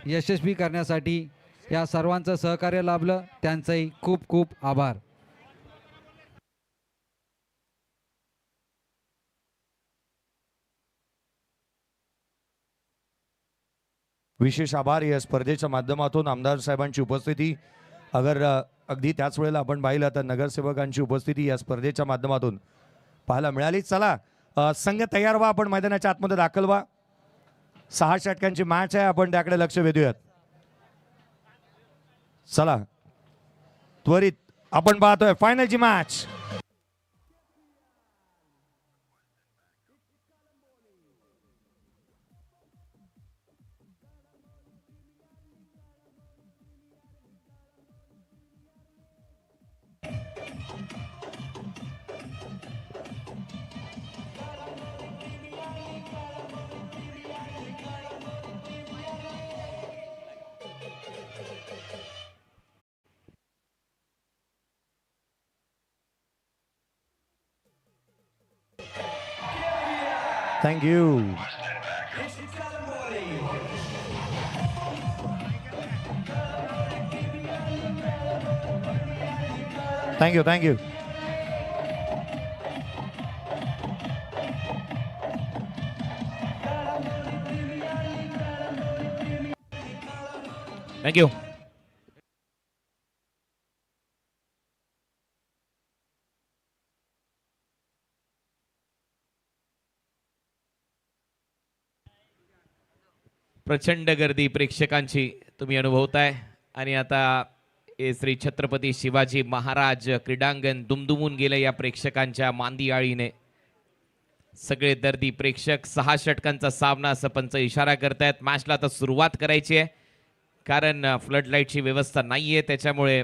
यशस्वी करण्यासाठी या सर्वांचं सहकार्य लाभलं, त्यांचंही खूप खूप आभार. विशेष आभार. या स्पर्धेच्या माध्यमातून आमदार साहेबांची उपस्थिती, अगदी त्याच वेळेला आपण पाहिलं तर नगरसेवकांची उपस्थिती या स्पर्धेच्या माध्यमातून पाहायला मिळाली. चला संघ तयार व्हा, आपण मैदानाच्या आतमध्ये दाखल व्हा. 6 षटकांची मॅच आहे, आपण त्याकडे लक्ष वेधूयात. चला त्वरित आपण पाहतोय फायनलची match. Thank you. Thank you. Thank you. Thank you. प्रचंड गर्दी प्रेक्षकांची तुम्ही अनुभवताय आणि आता हे श्री छत्रपती शिवाजी महाराज क्रीडांगण दुमदुमून गेले या प्रेक्षकांच्या मांदियाळीने. सगळे दर्दी प्रेक्षक 6 षटकांचा सामना असं पंच इशारा करतायत. मॅचला आता सुरुवात करायची आहे, कारण फ्लड लाईटची व्यवस्था नाहीये, त्याच्यामुळे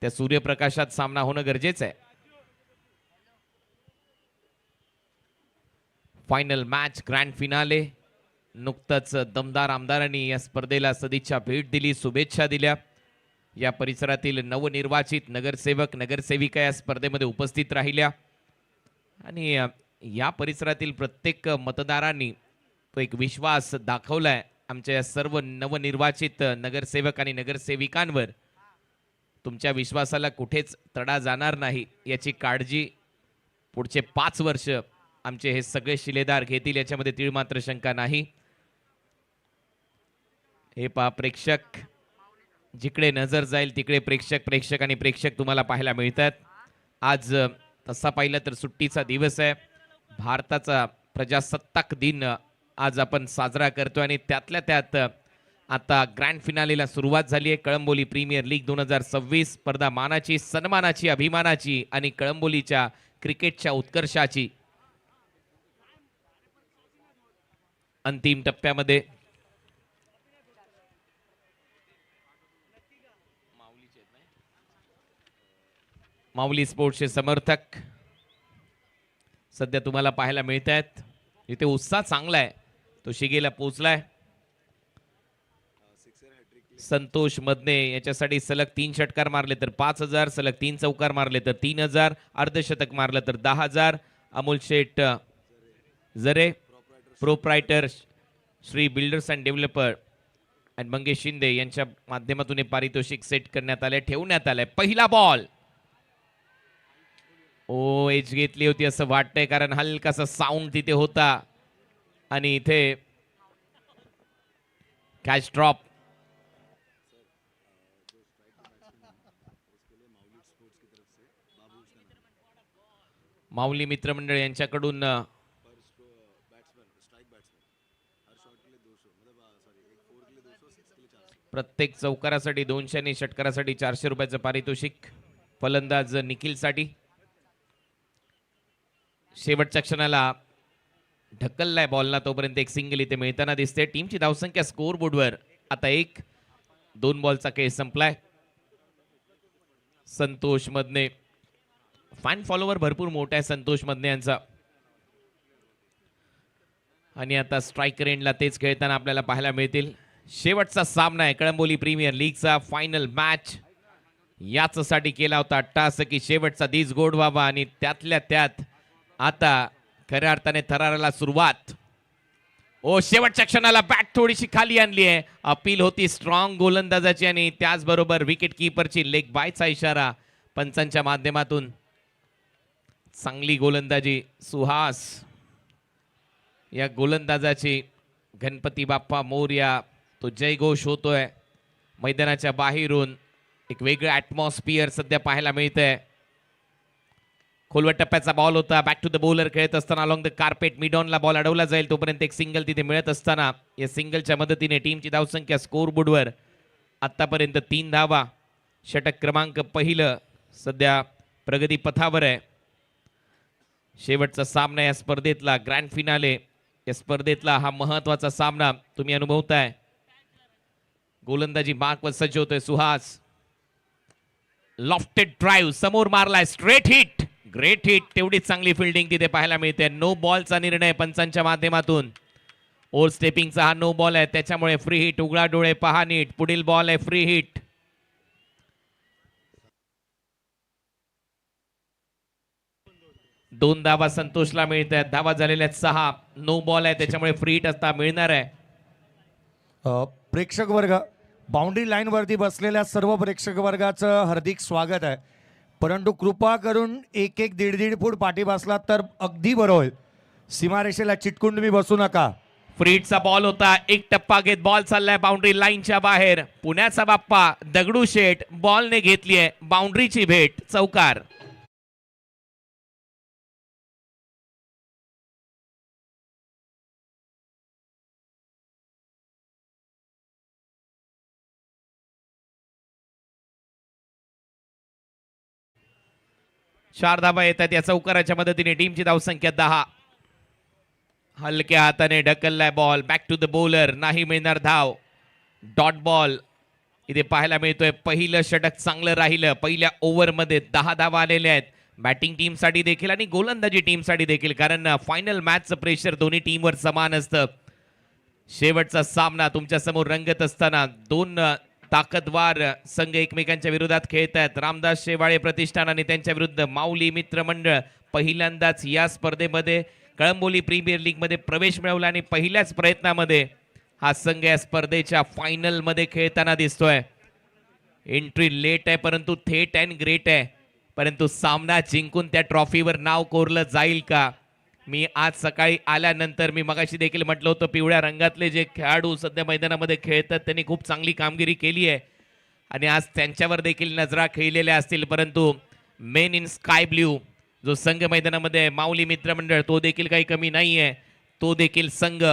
त्या सूर्यप्रकाशात सामना होणं गरजेचं आहे. Final match, grand finale. नुकतंच दमदार आमदारांनी या स्पर्धेला सदिच्छा भेट दिली, शुभेच्छा दिल्या. या परिसरातील नवनिर्वाचित नगरसेवक नगरसेविका या स्पर्धेमध्ये उपस्थित राहिल्या आणि या परिसरातील प्रत्येक मतदारांनी तो एक विश्वास दाखवलाय आमच्या या सर्व नवनिर्वाचित नगरसेवक आणि नगरसेविकांवर. तुमच्या विश्वासाला कुठेच तडा जाणार नाही याची काळजी पुढचे 5 वर्ष आमचे हे सगळे शिलेदार घेतील, याच्यामध्ये तीळ मात्र शंका नाही. हे पहा प्रेक्षक, जिकडे नजर जाईल तिकडे प्रेक्षक आणि प्रेक्षक तुम्हाला पाहायला मिळतात. आज तसा पाहिलं तर सुट्टीचा दिवस आहे. भारताचा प्रजासत्ताक दिन आज आपण साजरा करतो आणि त्यातल्या त्यात आता ग्रँड फिनालेला सुरुवात झाली आहे. कळंबोली प्रीमियर लीग 2026 स्पर्धा मानाची, सन्मानाची, अभिमानाची आणि कळंबोलीच्या क्रिकेटच्या उत्कर्षाची अंतिम टप्प्यामध्ये माऊली स्पोर्ट्सचे समर्थक सध्या तुम्हाला पाहायला मिळत आहेत. इथे उत्साह चांगला आहे, तो शिगेला पोहोचलाय. संतोष मदने याच्यासाठी सलग 3 षटकार मारले तर 5000, सलग 3 चौकार मारले तर 3000, अर्धशतक मारलं तर 10000. अमोल शेठ जरे, proprietor Shri builders and developer आणि मंगेश शिंदे यांच्या माध्यमातून हे पारितोषिक सेट करण्यात आले, ठेवण्यात आलंय. पहिला बॉल एज घेतली होती असं वाटतंय, कारण हलकासा साऊंड तिथे होता आणि इथे कॅच ड्रॉप. माऊली मित्रमंडळ यांच्याकडून प्रत्येक चौकारासाठी 200 आणि षटकारासाठी 400 रुपयाचं पारितोषिक. फलंदाज निखिलसाठी शेवटच्या क्षणाला ढकललाय बॉलला, तोपर्यंत एक सिंगल इथे मिळताना दिसते. टीमची धावसंख्या स्कोअर बोर्डवर आता 1-2 बॉलचा खेळ संपलाय. संतोष मदने, फॅन फॉलोवर भरपूर मोठा आहे संतोष मदने यांचा, आणि आता स्ट्रायकर एंडला तेच खेळताना आपल्याला पाहायला मिळतील. शेवटचा सामना आहे कळंबोली प्रीमियर लीगचा, फायनल मॅच. याचसाठी केला होता अट्टास की शेवटचा दिस गोड व्हावा आणि त्यातल्या त्यात आता खऱ्या अर्थाने थराराला सुरुवात. ओ शेवटच्या क्षणाला बॅट थोडीशी खाली आणली आहे. अपील होती स्ट्रॉंग गोलंदाजाची आणि त्याचबरोबर विकेट कीपरची लेग बायचा इशारा पंचांच्या माध्यमातून. चांगली गोलंदाजी सुहास या गोलंदाजाची. गणपती बाप्पा मोरया तो जयघोष होतोय मैदानाच्या बाहेरून. एक वेगळं ॲटमॉस्फिअर सध्या पाहायला मिळतंय. खोलवट टप्प्याचा बॉल होता. बॅक टू द बॉलर खेळत असताना अलॉंग द कार्पेट मिड ऑनला बॉल अडवला जाईल तोपर्यंत एक सिंगल तिथे मिळत असताना या सिंगलच्या मदतीने टीमची धावसंख्या स्कोरबोर्डवर आतापर्यंत 3 धावा. षटक क्रमांक पहिलं सध्या प्रगती पथावर आहे. शेवटचा सामना या स्पर्धेतला ग्रँड फिनाले या स्पर्धेतला हा महत्वाचा सामना तुम्ही अनुभवताय. गोलंदाजी मार्कवर सज्ज होतोय सुहास. लॉफ्टेड ड्राईव्ह समोर मारलाय स्ट्रेट हिट. Great hit. तेवढीच चांगली फिल्डिंग तिथे पाहायला मिळते. नो बॉलचा निर्णय पंचांच्या माध्यमातून. ओव्हर स्टेपिंगचा हा नो बॉल आहे त्याच्यामुळे फ्री हिट. उघडा डोळे पहा नीट. पुढील बॉल आहे फ्री हिट. दोन धावा संतोषला मिळत आहेत. धावा झालेल्या आहेत 6. नो बॉल आहे त्याच्यामुळे फ्री हिट असता मिळणार आहे. प्रेक्षक वर्ग बाउंड्री लाईन वरती बसलेल्या सर्व प्रेक्षक वर्गाचं हार्दिक स्वागत आहे. परंतु कृपा करून 1-1 1.5 फूट पाठी बसलात तर अगदी बरं होईल. सीमारेषेला चिटकून तुम्ही बसू नका. फ्री हिटचा बॉल होता. एक टप्पा घेत बॉल चाललाय बाउंड्री लाईनच्या बाहेर. पुण्याचा बाप्पा दगडूशेठ बॉलने घेतली आहे बाउंड्रीची भेट. चौकार. चार धाबा येतात या चौकाराच्या मदतीने. टीमची धावसंख्या 10. हलक्या हाताने ढकललाय ball. Back to the bowler. नाही मिळणार धाव. डॉट बॉल इथे पाहायला मिळतोय. पहिलं षटक चांगलं राहिलं. पहिल्या ओव्हरमध्ये 10 धावा आलेल्या आहेत बॅटिंग टीमसाठी देखील आणि गोलंदाजी टीमसाठी देखील. कारण फायनल मॅचचं प्रेशर दोन्ही टीमवर समान असतं. शेवटचा सामना तुमच्या समोर रंगत असताना 2 ताकदवार संघ एकमेकांच्या विरोधात खेळत आहेत. रामदास शेवाळे प्रतिष्ठान आणि त्यांच्या विरुद्ध माऊली मित्र मंडळ. पहिल्यांदाच या स्पर्धेमध्ये कळंबोली प्रीमियर लीग मध्ये प्रवेश मिळवला आणि पहिल्याच प्रयत्नामध्ये हा संघ या स्पर्धेच्या फायनल मध्ये खेळताना दिसतोय. एंट्री लेट आहे परंतु थेट अँड ग्रेट आहे. परंतु सामना जिंकून त्या ट्रॉफीवर नाव कोरलं जाईल का? मी आज सकाळी आल्यानंतर मी मगाशी देखील म्हटलं होतं पिवळ्या रंगातले जे खेळाडू सध्या मैदानामध्ये खेळतात त्यांनी खूप चांगली कामगिरी केली आहे आणि आज त्यांच्यावर देखील नजरा खेळलेल्या असतील. परंतु मेन इन स्काय ब्ल्यू जो संघ मैदानामध्ये माऊली मित्र मंडळ तो देखील काही कमी नाही आहे. तो देखील संघ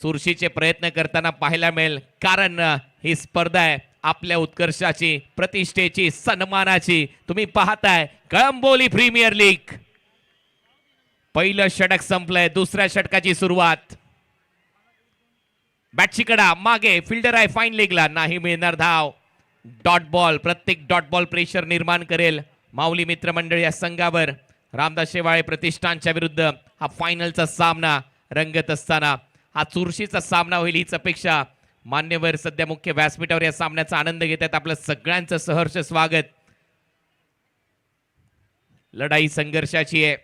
चुरशीचे प्रयत्न करताना पाहायला मिळेल. कारण ही स्पर्धा आहे आपल्या उत्कर्षाची, प्रतिष्ठेची, सन्मानाची. तुम्ही पाहताय कळंबोली प्रीमियर लीग. पहिलं षटक संपलंय. दुसऱ्या षटकाची सुरुवात. बॅटची कडा मागे. फिल्डर आहे फाईन लेगला. नाही मिळणार धाव. Dot ball. प्रत्येक डॉट बॉल प्रेशर निर्माण करेल माऊली मित्र मंडळ या संघावर. रामदास शेवाळे प्रतिष्ठानच्या विरुद्ध हा फायनलचा सामना रंगत असताना हा चुरशीचा सामना होईल हीच अपेक्षा. मान्यवर सध्या मुख्य व्यासपीठावर या सामन्याचा आनंद घेत आहेत. आपलं सगळ्यांचं सहर्ष स्वागत. लढाई संघर्षाची आहे,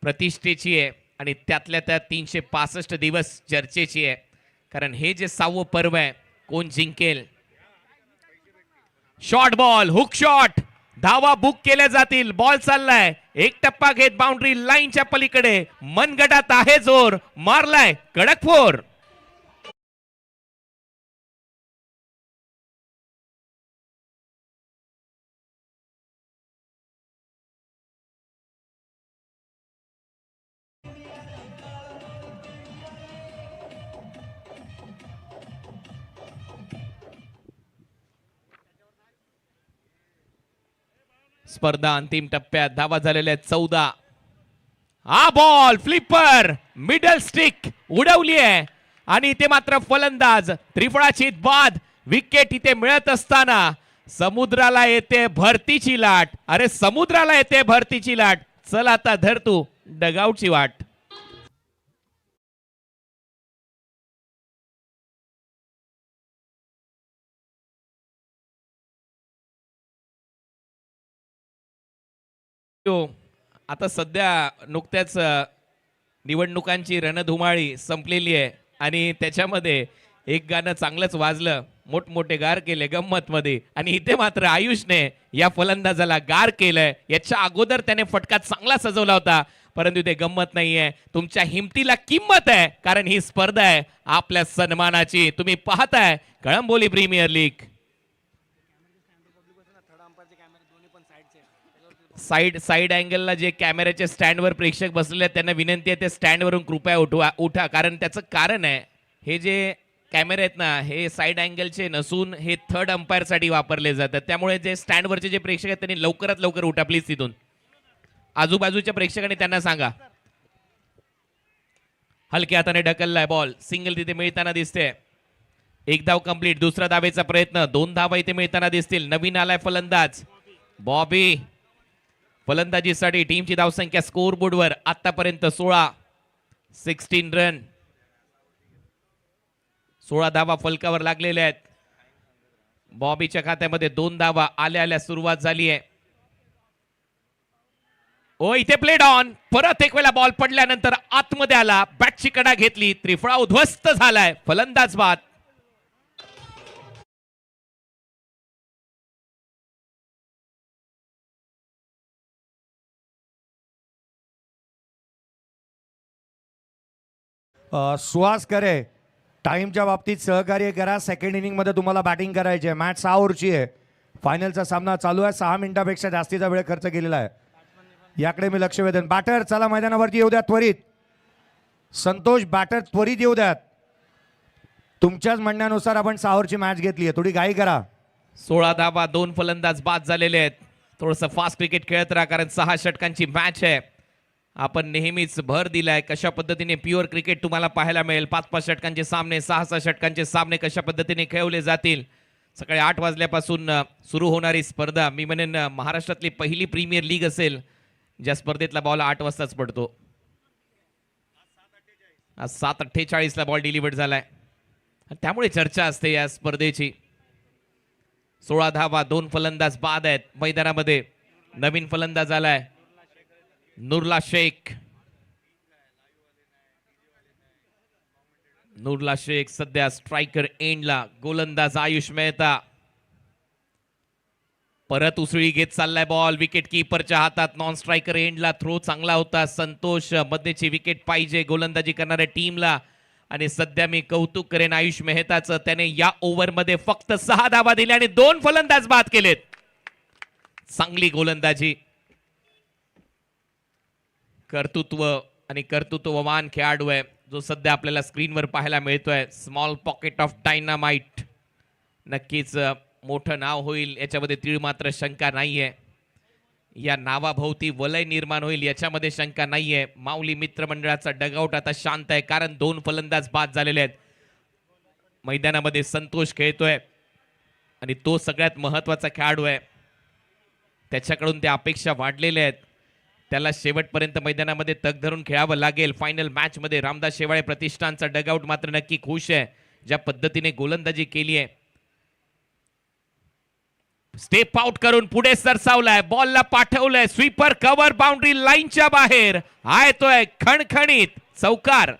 प्रतिष्ठेची आहे आणि त्यातल्या त्यात 365 दिवस चर्चेची आहे. कारण हे जे 6वं पर्व आहे कोण जिंकेल. Short ball. Hook shot. धावा बुक केल्या जातील. बॉल चाललाय. एक टप्पा घेत बाउंड्री लाईनच्या पलीकडे. मनगटात आहे जोर. मारलाय कडक फोर. स्पर्धा अंतिम टप्प्यात. धावा झालेल्या 14. हा बॉल फ्लिपर मिडल स्टिक उडवली आहे आणि इथे मात्र फलंदाज त्रिफळाची बाद. विकेट इथे मिळत असताना समुद्राला येते भरतीची लाट. अरे समुद्राला येते भरतीची लाट. चल आता धर तू डगआउटची वाट. आता सध्या नुकत्याच निवडणुकांची रणधुमाळी संपलेली आहे. आणि त्याच्यामध्ये एक गाणं चांगलंच वाजलं, मोठमोठे गार केले गंमत मध्ये, आणि इथे मात्र आयुषने या फलंदाजाला गार केलंय. याच्या अगोदर त्याने फटका चांगला सजवला होता, परंतु ते गंमत नाहीये. तुमच्या हिमतीला किंमत आहे, कारण ही स्पर्धा आहे आपल्या सन्मानाची. तुम्ही पाहताय कळंबोली प्रीमियर लीग. साईड अँगलला जे कॅमेऱ्याच्या स्टँडवर प्रेक्षक बसलेले आहेत त्यांना विनंती आहे ते स्टँडवरून कृपया उठा, कारण त्याचं कारण आहे, हे जे कॅमेरे आहेत ना हे साईड अँगलचे नसून हे थर्ड अंपायरसाठी वापरले जातात. त्यामुळे जे स्टँडवरचे जे प्रेक्षक आहेत त्यांनी लवकरात लवकर उठा प्लीज. तिथून आजूबाजूच्या प्रेक्षकांनी त्यांना सांगा. हलक्या हाताने ढकललाय बॉल, सिंगल तिथे मिळताना दिसते. एक धाव कंप्लीट. दुसरा धावेचा प्रयत्न, 2 धावा इथे मिळताना दिसतील. नवीन आलाय फलंदाज बॉबी. फलंदाजीसाठी टीमची धावसंख्या स्कोर बोर्डवर आतापर्यंत 16 रन. 16 धावा फलकावर लागलेल्या आहेत. बॉबीच्या खात्यामध्ये 2 धावा आल्या सुरुवात झाली आहे. ओ इथे प्लेड ऑन. परत एक वेळा बॉल पडल्यानंतर आतमध्ये आला, बॅटची कडा घेतली, त्रिफळा उद्ध्वस्त झालाय. फलंदाज बाद. सुहास करे, टाइमच्या बाबतीत सहकार्य करा. सेकंड इनिंगमध्ये तुम्हाला बॅटिंग करायची आहे. मॅच 6 ओव्हरची आहे. फायनलचा सामना चालू आहे. 6 मिनिटापेक्षा जास्तीचा वेळ खर्च केलेला आहे. याकडे मी लक्ष वेधन. बॅटर चला मैदानावरती येऊ द्या त्वरित. संतोष बॅटर त्वरित येऊ द्यात. तुमच्याच म्हणण्यानुसार आपण 6 ओव्हरची मॅच घेतली आहे, थोडी घाई करा. 16 धावा, 2 फलंदाज बाद झालेले आहेत. थोडंसं फास्ट क्रिकेट खेळत राहा, कारण 6 षटकांची मॅच आहे. आपण नेहमीच भर दिलाय कशा पद्धतीने प्युअर क्रिकेट तुम्हाला पाहायला मिळेल. 5-5 षटकांचे सामने, 6-6 षटकांचे सामने कशा पद्धतीने खेळवले जातील. सकाळी 8 वाजल्यापासून सुरू होणारी स्पर्धा, मी म्हणेन महाराष्ट्रातली पहिली प्रीमियर लीग असेल ज्या स्पर्धेतला बॉल 8 वाजताच पडतो. आज 7:48 ला बॉल डिलिव्हर्ड झालाय, त्यामुळे चर्चा असते या स्पर्धेची. 16 धावा, 2 फलंदाज बाद आहेत मैदानामध्ये. नवीन फलंदाज आलाय नुरला शेख. नुरला शेख सध्या स्ट्रायकर एंडला. गोलंदाज आयुष मेहता. परत उसळी घेत चाललाय बॉल, विकेट कीपरच्या हातात. नॉन स्ट्रायकर एंडला थ्रो चांगला होता. संतोष मध्येची विकेट पाहिजे गोलंदाजी करणाऱ्या टीमला. आणि सध्या मी कौतुक करेन आयुष मेहताचं, त्याने या ओव्हरमध्ये फक्त 6 धावा दिल्या आणि 2 फलंदाज बाद केलेत. चांगली गोलंदाजी. कर्तृत्व आणि कर्तृत्ववान खेळाडू आहे जो सध्या आपल्याला स्क्रीनवर पाहायला मिळतोय. Small pocket of dynamite. नक्कीच मोठं नाव होईल याच्यामध्ये तीळ मात्र शंका नाहीये. या नावाभोवती वलय निर्माण होईल याच्यामध्ये शंका नाहीये. माऊली मित्रमंडळाचा डगआउट आता शांत आहे, कारण 2 फलंदाज बाद झालेले आहेत. मैदानामध्ये संतोष खेळतोय आणि तो सगळ्यात महत्वाचा खेळाडू आहे. त्याच्याकडून त्या अपेक्षा वाढलेल्या आहेत. त्याला शेवटपर्यंत मैदानामध्ये तग धरून खेळावं लागेल. फायनल मॅच मध्ये रामदास शेवाळे प्रतिष्ठानचा डगआउट मात्र नक्की खुश आहे ज्या पद्धतीने गोलंदाजी केली आहे. स्टेप आउट करून पुढे सरसावलाय, बॉलला पाठवलंय, स्वीपर कव्हर बाउंड्री लाईनच्या बाहेर. हा येतोय खणखणीत चौकार.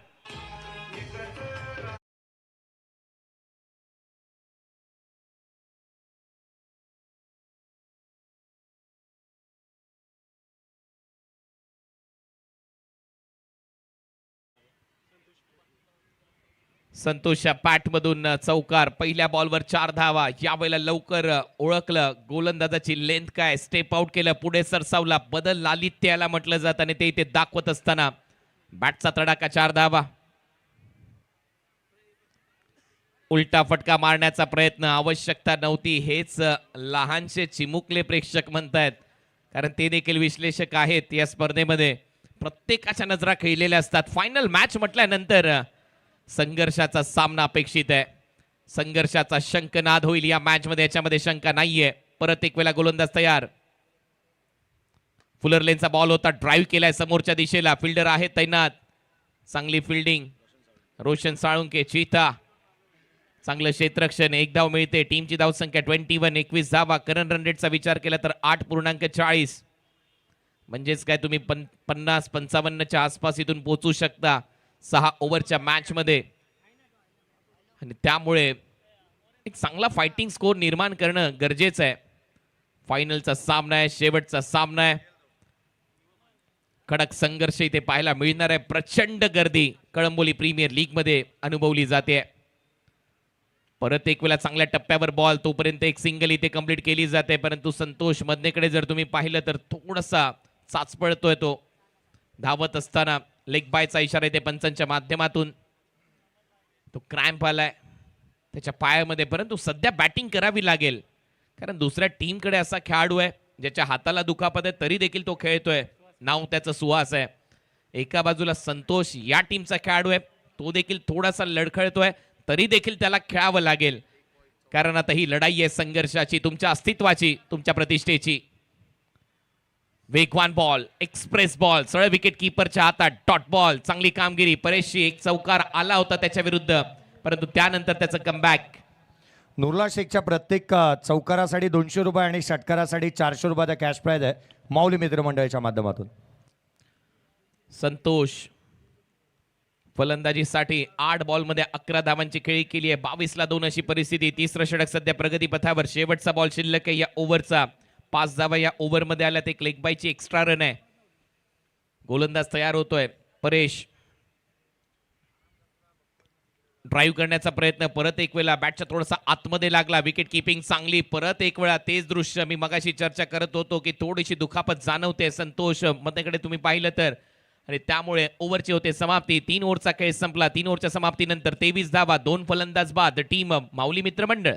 संतोषच्या पॅटमधून चौकार. पहिल्या बॉलवर 4 धावा. यावेळेला लवकर ओळखलं गोलंदाजाची लेंथ काय. स्टेप आउट केलं, पुढे सरसावला, बदल लालित्य याला म्हटलं जातं आणि ते इथे दाखवत असताना बॅटचा तडाखा. 4 धावा. उलटा फटका मारण्याचा प्रयत्न, आवश्यकता नव्हती, हेच लहानशे चिमुकले प्रेक्षक म्हणतायत, कारण ते देखील विश्लेषक आहेत या स्पर्धेमध्ये. प्रत्येकाच्या नजरा खेळलेल्या असतात. फायनल मॅच म्हटल्यानंतर संघर्षाचा सामना अपेक्षित आहे. संघर्षाचा शंखनाद होईल या मॅच मध्ये, याच्यामध्ये शंका नाहीये. परत एक वेळा गोलंदाज तयार. फुलर लेनचा बॉल होता, ड्राईव्ह केलाय समोरच्या दिशेला. फिल्डर आहे तैनात. चांगली फिल्डिंग रोशन साळुंके. चीता चांगलं क्षेत्ररक्षण. 1 धाव मिळते. टीमची धावसंख्या 21. 21 धावा. करंट रन रेटचा विचार केला तर 8.40, म्हणजेच काय तुम्ही 50-55च्या आसपास इथून पोहोचू शकता 6 ओव्हरच्या मॅच मध्ये. आणि त्यामुळे एक चांगला फायटिंग स्कोर निर्माण करणं गरजेचं आहे. फायनलचा सामना आहे, शेवटचा सामना आहे. कडक संघर्ष इथे पाहायला मिळणार आहे. प्रचंड गर्दी कळंबोली प्रीमियर लीग मध्ये अनुभवली जाते. परत एक वेळा चांगल्या टप्प्यावर बॉल, तोपर्यंत एक सिंगल इथे कंप्लीट केली जाते. परंतु संतोष मधनेकडे जर तुम्ही पाहिलं तर थोडासा चाचपळतोय तो धावत असताना. लेग बायचा इशारा इथे पंचांच्या माध्यमातून. तो क्रॅम्प आलाय त्याच्या पायामध्ये, परंतु सध्या बॅटिंग करावी लागेल कारण दुसऱ्या टीमकडे असा खेळाडू आहे ज्याच्या हाताला दुखापत आहे तरी देखील तो खेळतोय. नाव त्याचं सुहास आहे. एका बाजूला संतोष या टीमचा खेळाडू आहे, तो देखील थोडासा लडखळतोय तरी देखील त्याला खेळावं लागेल कारण आता ही लढाई आहे संघर्षाची, तुमच्या अस्तित्वाची, तुमच्या प्रतिष्ठेची. वेगवान बॉल, एक्सप्रेस बॉल, सरळ विकेट कीपरच्या हातात डॉट बॉल. चांगली कामगिरी. परेशची एक चौकार आला होता त्याच्या विरुद्ध, परंतु त्यानंतर त्याचं कमबॅक. नुरला शेखच्या प्रत्येक चौकारासाठी 200 रुपये आणि षटकारासाठी 400 रुपयाचा कॅश प्राइज आहे माऊली मित्रमंडळाच्या माध्यमातून. संतोष फलंदाजीसाठी 8 बॉलमध्ये 11 धावांची खेळी केली आहे. 22 ला 2 अशी परिस्थिती. तिसरं षटक सध्या प्रगतीपथावर. शेवटचा बॉल शिल्लक आहे या ओव्हरचा. 5 धावा या ओव्हरमध्ये आल्यात. एक लेग बायची एक्स्ट्रा रन आहे. गोलंदाज तयार होतोय. परेश ड्राईव्ह करण्याचा प्रयत्न. परत एक वेळा बॅटच्या थोडासा आतमध्ये लागला. विकेट किपिंग चांगली. परत एक वेळा तेच दृश्य मी मगाशी चर्चा करत होतो की थोडीशी दुखापत जाणवते संतोष मध्येकडे तुम्ही पाहिलं तर, आणि त्यामुळे ओव्हरची होते समाप्ती. 3 ओव्हरचा खेळ संपला. 3 ओव्हरच्या समाप्तीनंतर 23 धावा, 2 फलंदाज बाद. टीम माऊली मित्रमंडळ.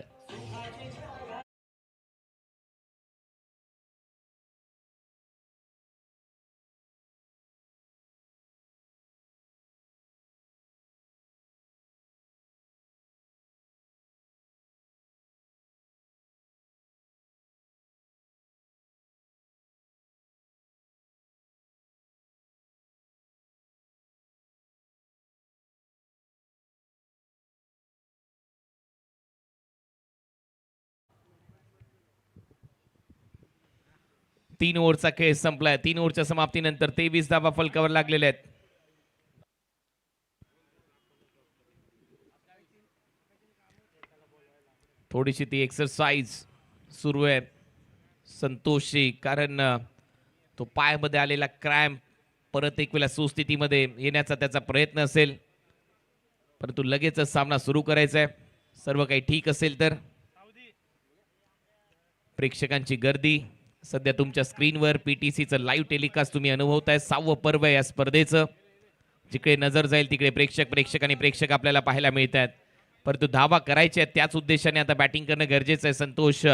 तीन ओव्हरचा खेळ संपलाय. 3 ओव्हरच्या समाप्तीनंतर 23 धावा फलकावर लागलेल्या आहेत. थोडीशी ती एक्सरसाइज सुरू आहे संतोषची कारण तो पायामध्ये आलेला क्रॅम्प परत एक वेळा सुस्थितीमध्ये येण्याचा त्याचा प्रयत्न असेल, परंतु लगेचच सामना सुरू करायचा आहे. सर्व काही ठीक असेल तर. प्रेक्षकांची गर्दी सध्या तुमच्या स्क्रीनवर पीटीसीचं लाईव्ह टेलिकास्ट तुम्ही अनुभवताय. 6वं पर्व आहे या स्पर्धेचं. जिकडे नजर जाईल तिकडे प्रेक्षक आणि प्रेक्षक आपल्याला पाहायला मिळत आहेत. परंतु धावा करायच्या आहेत त्याच उद्देशाने आता बॅटिंग करणं गरजेचं आहे. संतोष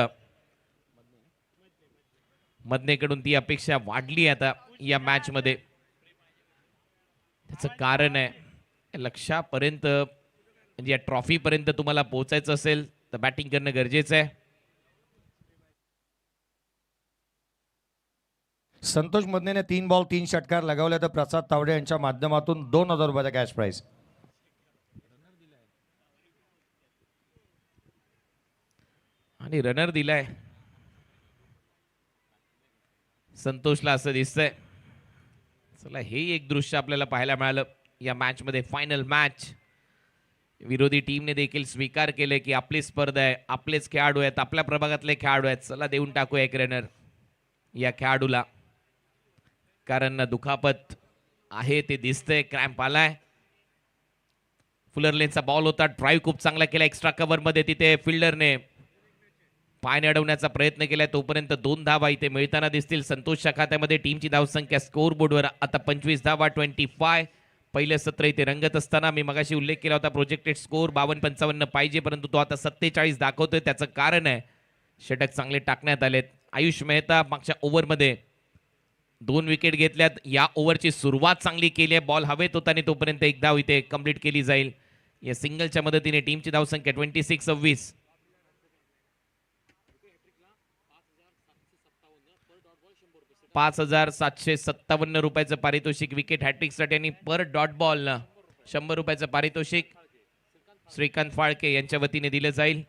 मधनेकडून ती अपेक्षा वाढली आता या मॅच मध्ये. त्याचं कारण आहे लक्षापर्यंत म्हणजे या ट्रॉफी पर्यंत तुम्हाला पोहोचायचं असेल तर बॅटिंग करणं गरजेचं आहे. संतोष मधनेने 3 बॉल 3 षटकार लगावले तर प्रसाद तावडे यांच्या माध्यमातून 2000 रुपयाचा कॅश प्राइज. आणि रनर दिलाय संतोषला असं दिसतंय. चला हे एक दृश्य आपल्याला पाहायला मिळालं या मॅच मध्ये. Final match. विरोधी टीमने देखील स्वीकार केले की आपली स्पर्धा आहे, आपलेच खेळाडू आहेत, आपल्या प्रभागातले खेळाडू आहेत, चला देऊन टाकूया एक रनर या खेळाडूला. कारण दुखापत आहे ते दिसतंय. क्रॅम्प आलाय. फुलर लेनचा बॉल होता. ड्राईव्ह खूप चांगला केला एक्स्ट्रा कव्हर मध्ये. तिथे फिल्डरने पाय अडवण्याचा प्रयत्न केलाय. तोपर्यंत 2 धावा इथे मिळताना दिसतील संतोषच्या खात्यामध्ये. टीमची धावसंख्या स्कोर बोर्डवर आता 25 धावा 25. पहिलं सत्र इथे रंगत असताना मी मगाशी उल्लेख केला होता प्रोजेक्टेड स्कोर 52-55 पाहिजे, परंतु तो आता 47 दाखवतोय. त्याचं कारण आहे षटक चांगले टाकण्यात आलेत. आयुष मेहता मागच्या ओव्हरमध्ये 2 विकेट घेतल्यात. या ओव्हरची सुरुवात चांगली केली आहे. बॉल हवेत होता आणि तोपर्यंत एक धाव इथे कंप्लीट केली जाईल. या सिंगलच्या मदतीने टीमची धावसंख्या 26-26. 5757 रुपयाचं पारितोषिक विकेट हॅट्रिकसाठी आणि पर डॉट बॉल 100 रुपयाचं पारितोषिक श्रीकांत फाळके यांच्या वतीने दिलं जाईल.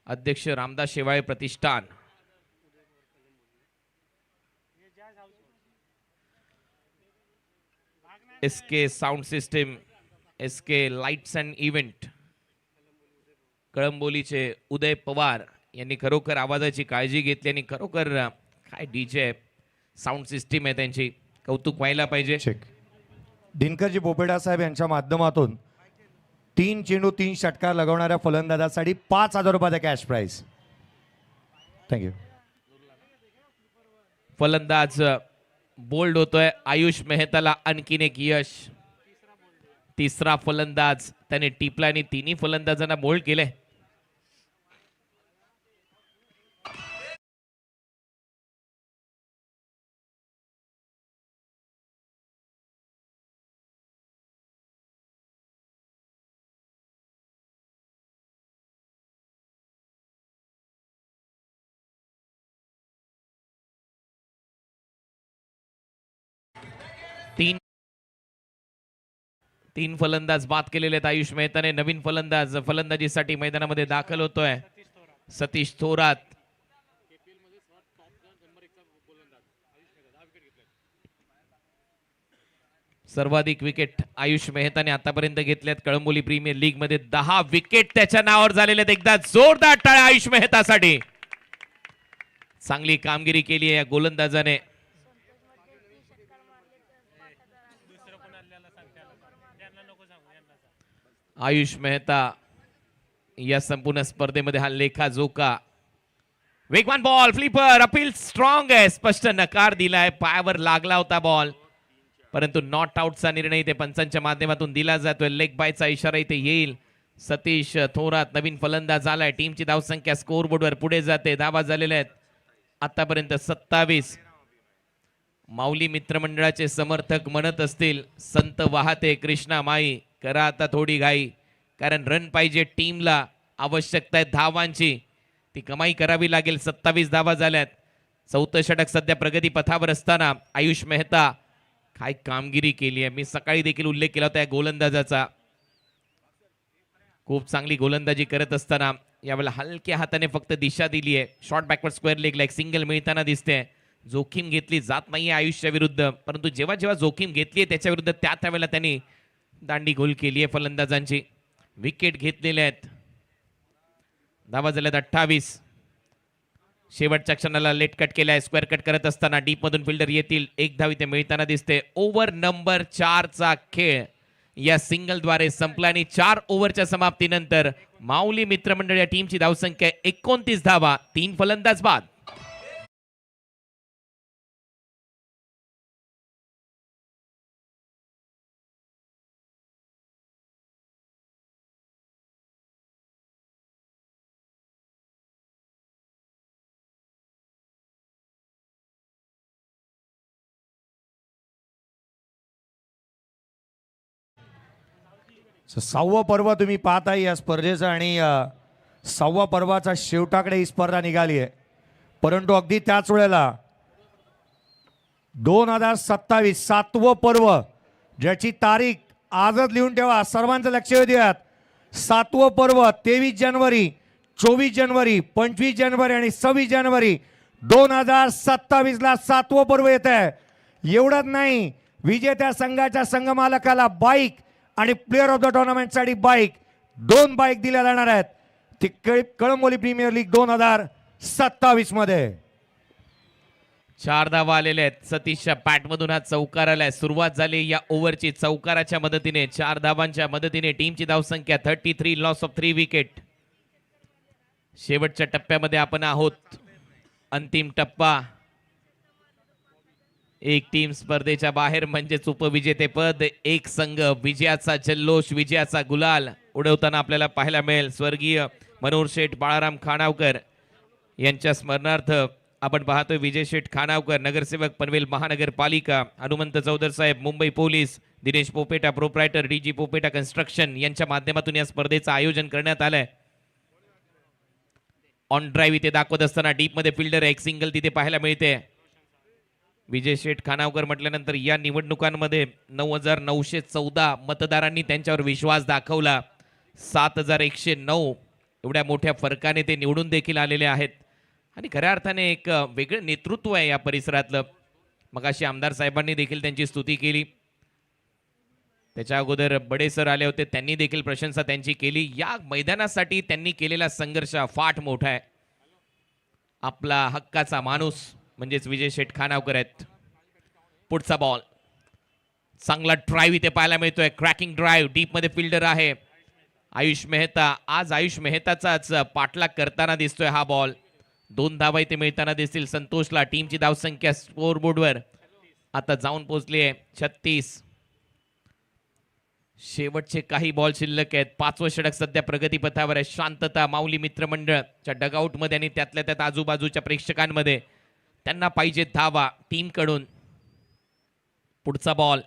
अध्यक्ष रामदास शेवाळे प्रतिष्ठान. SK sound system, SK lights and event, कळंबोलीचे उदय पवार यांनी खरोखर आवाजाची काळजी घेतली आणि खरोखर काय डीजे साऊंड सिस्टीम आहे त्यांची, कौतुक व्हायला पाहिजे. चेक. दिनकरजी पोपेडा साहेब यांच्या माध्यमातून 3 चेंडू 3 षटकार लगवणाऱ्या फलंदाजासाठी 5,000 रुपयाचा कॅश प्राइज. थँक्यू. फलंदाज बोल्ड होतोय. आयुष मेहताला आणखीन एक यश. तिसरा फलंदाज त्याने टिपला आणि तिन्ही फलंदाजांना बोल्ड केले. तीन फलंदाज बाद केलेले आहेत आयुष मेहताने. नवीन फलंदाज फलंदाजीसाठी मैदानामध्ये दाखल होतोय सतीश थोरात. सर्वाधिक विकेट आयुष मेहताने आतापर्यंत घेतल्यात कळंबोली प्रीमियर लीग मध्ये. 10 विकेट त्याच्या नावावर झालेले आहेत. एकदा जोरदार टाळ्या आयुष मेहतासाठी. चांगली कामगिरी केली आहे या गोलंदाजाने. आयुष मेहता या संपूर्ण स्पर्धेमध्ये हा लेखा जोखा. वेगवान बॉल, फ्लिपर, अपील स्ट्रॉंग आहे. स्पष्ट नकार दिलाय. पायावर लागला होता बॉल, परंतु नॉट आउटचा निर्णय इथे पंचांच्या माध्यमातून दिला जातोय. लेग बायचा इशारा इथे येईल. सतीश थोरात नवीन फलंदाज आलाय. टीमची धावसंख्या स्कोर बोर्डवर पुढे जाते. धावा झालेल्या आहेत आतापर्यंत 27. माऊली मित्रमंडळाचे समर्थक म्हणत असतील, संत वाहते कृष्णा माई, करा आता थोडी घाई, कारण रन पाहिजे टीमला. आवश्यकता आहे धावांची, ती कमाई करावी लागेल. 27 धावा झाल्यात. चौथं षटक सध्या प्रगती पथावर असताना आयुष मेहता काय कामगिरी केली आहे. मी सकाळी देखील उल्लेख केला होता या गोलंदाजाचा. खूप चांगली गोलंदाजी करत असताना यावेळेला हलक्या हाताने फक्त दिशा दिली आहे. शॉर्ट बॅकवर्ड स्क्वेअर लेगला एक सिंगल मिळताना दिसते. जोखीम घेतली जात नाहीये आयुष्या विरुद्ध, परंतु जेव्हा जेव्हा जोखीम घेतली त्याच्या विरुद्ध त्यावेळेला त्यांनी दांडी गोल केली आहे फलंदाजांची. विकेट घेतलेल्या आहेत. धावा झाल्यात 28. शेवटच्या क्षणाला लेट कट केलाय. स्क्वेअर कट करत असताना डीप मधून फिल्डर येतील. एक धाव इथे मिळताना दिसते. ओव्हर नंबर 4 चा खेळ या सिंगलद्वारे संपला आणि 4 ओव्हरच्या समाप्तीनंतर माऊली मित्रमंडळ या टीमची धावसंख्या 29 धावा, 3 फलंदाज बाद. सहावं पर्व तुम्ही पाहताय या स्पर्धेचं आणि 6व्या पर्वाचा शेवटाकडे ही स्पर्धा निघाली आहे. परंतु अगदी त्याच वेळेला 2027 7वं पर्व, ज्याची तारीख आजच लिहून ठेवा, सर्वांचं लक्ष द्यात. 7वं पर्व 23 जानेवारी, 24 जानेवारी, 25 जानेवारी आणि 26 जानेवारी 2027 ला 7वं पर्व येत आहे. एवढंच नाही, विजेत्या संघाच्या संघमालकाला बाईक आणि प्लेअर ऑफ द टुर्नामेंटसाठी बाईक, 2 बाईक दिल्या जाणार आहेत. ती कळंबोली प्रीमियर लीग 2027 मध्ये. 4 धावा आलेल्या आहेत. सतीशच्या पॅटमधून हा चौकार आलाय. सुरुवात झाली या ओव्हरची चौकाराच्या मदतीने. 4 धावांच्या मदतीने टीमची धावसंख्या 33, लॉस ऑफ 3 विकेट. शेवटच्या टप्प्यामध्ये आपण आहोत. अंतिम टप्पा. एक टीम स्पर्धेच्या बाहेर म्हणजेच उपविजेतेपद. एक संघ विजयाचा जल्लोष, विजयाचा गुलाल उडवताना आपल्याला पाहायला मिळेल. स्वर्गीय मनोहर शेठ बाळाराम खानावकर यांच्या स्मरणार्थ आपण पाहतोय विजय शेठ खानावकर, नगरसेवक पनवेल महानगरपालिका, हनुमंत चौधर साहेब मुंबई पोलीस, दिनेश पोपेटा प्रोप्रायटर डीजी पोपेटा कन्स्ट्रक्शन यांच्या माध्यमातून या स्पर्धेचं आयोजन करण्यात आलंय. ऑन ड्राईव्ह इथे दाखवत असताना डीप मध्ये फिल्डर एक सिंगल तिथे पाहायला मिळते. विजय शेठ खानावकर म्हटल्यानंतर या निवडणुकांमध्ये 9,914 मतदारांनी त्यांच्यावर विश्वास दाखवला. 7,109 एवढ्या मोठ्या फरकाने ते निवडून देखील आलेले आहेत आणि खऱ्या अर्थाने एक वेगळं नेतृत्व आहे या परिसरातलं. मगाशी आमदार साहेबांनी देखील त्यांची स्तुती केली. त्याच्या अगोदर बडे सर आले होते, त्यांनी देखील प्रशंसा त्यांची केली. या मैदानासाठी त्यांनी केलेला संघर्ष फाट मोठा आहे. आपला हक्काचा माणूस म्हणजेच विजय शेठ खानावकर आहेत. पुढचा बॉल, चांगला ड्राईव्ह इथे पाहायला मिळतोय. क्रॅकिंग ड्राईव्ह, डीप मध्ये फिल्डर आहे आयुष मेहता. आज आयुष मेहताचाच पाठलाग करताना दिसतोय हा बॉल. 2 धावा इथे मिळताना दिसतील संतोषला. टीमची धावसंख्या स्कोरबोर्डवर आता जाऊन पोहोचली आहे 36. शेवटचे काही बॉल शिल्लक आहेत. 5वं षटक सध्या प्रगतीपथावर आहे. शांतता माऊली मित्रमंडळच्या डगआउट मध्ये आणि त्यातल्या त्यात आजूबाजूच्या प्रेक्षकांमध्ये. त्यांना पाहिजे धावा टीम कडून. पुढचा बॉल,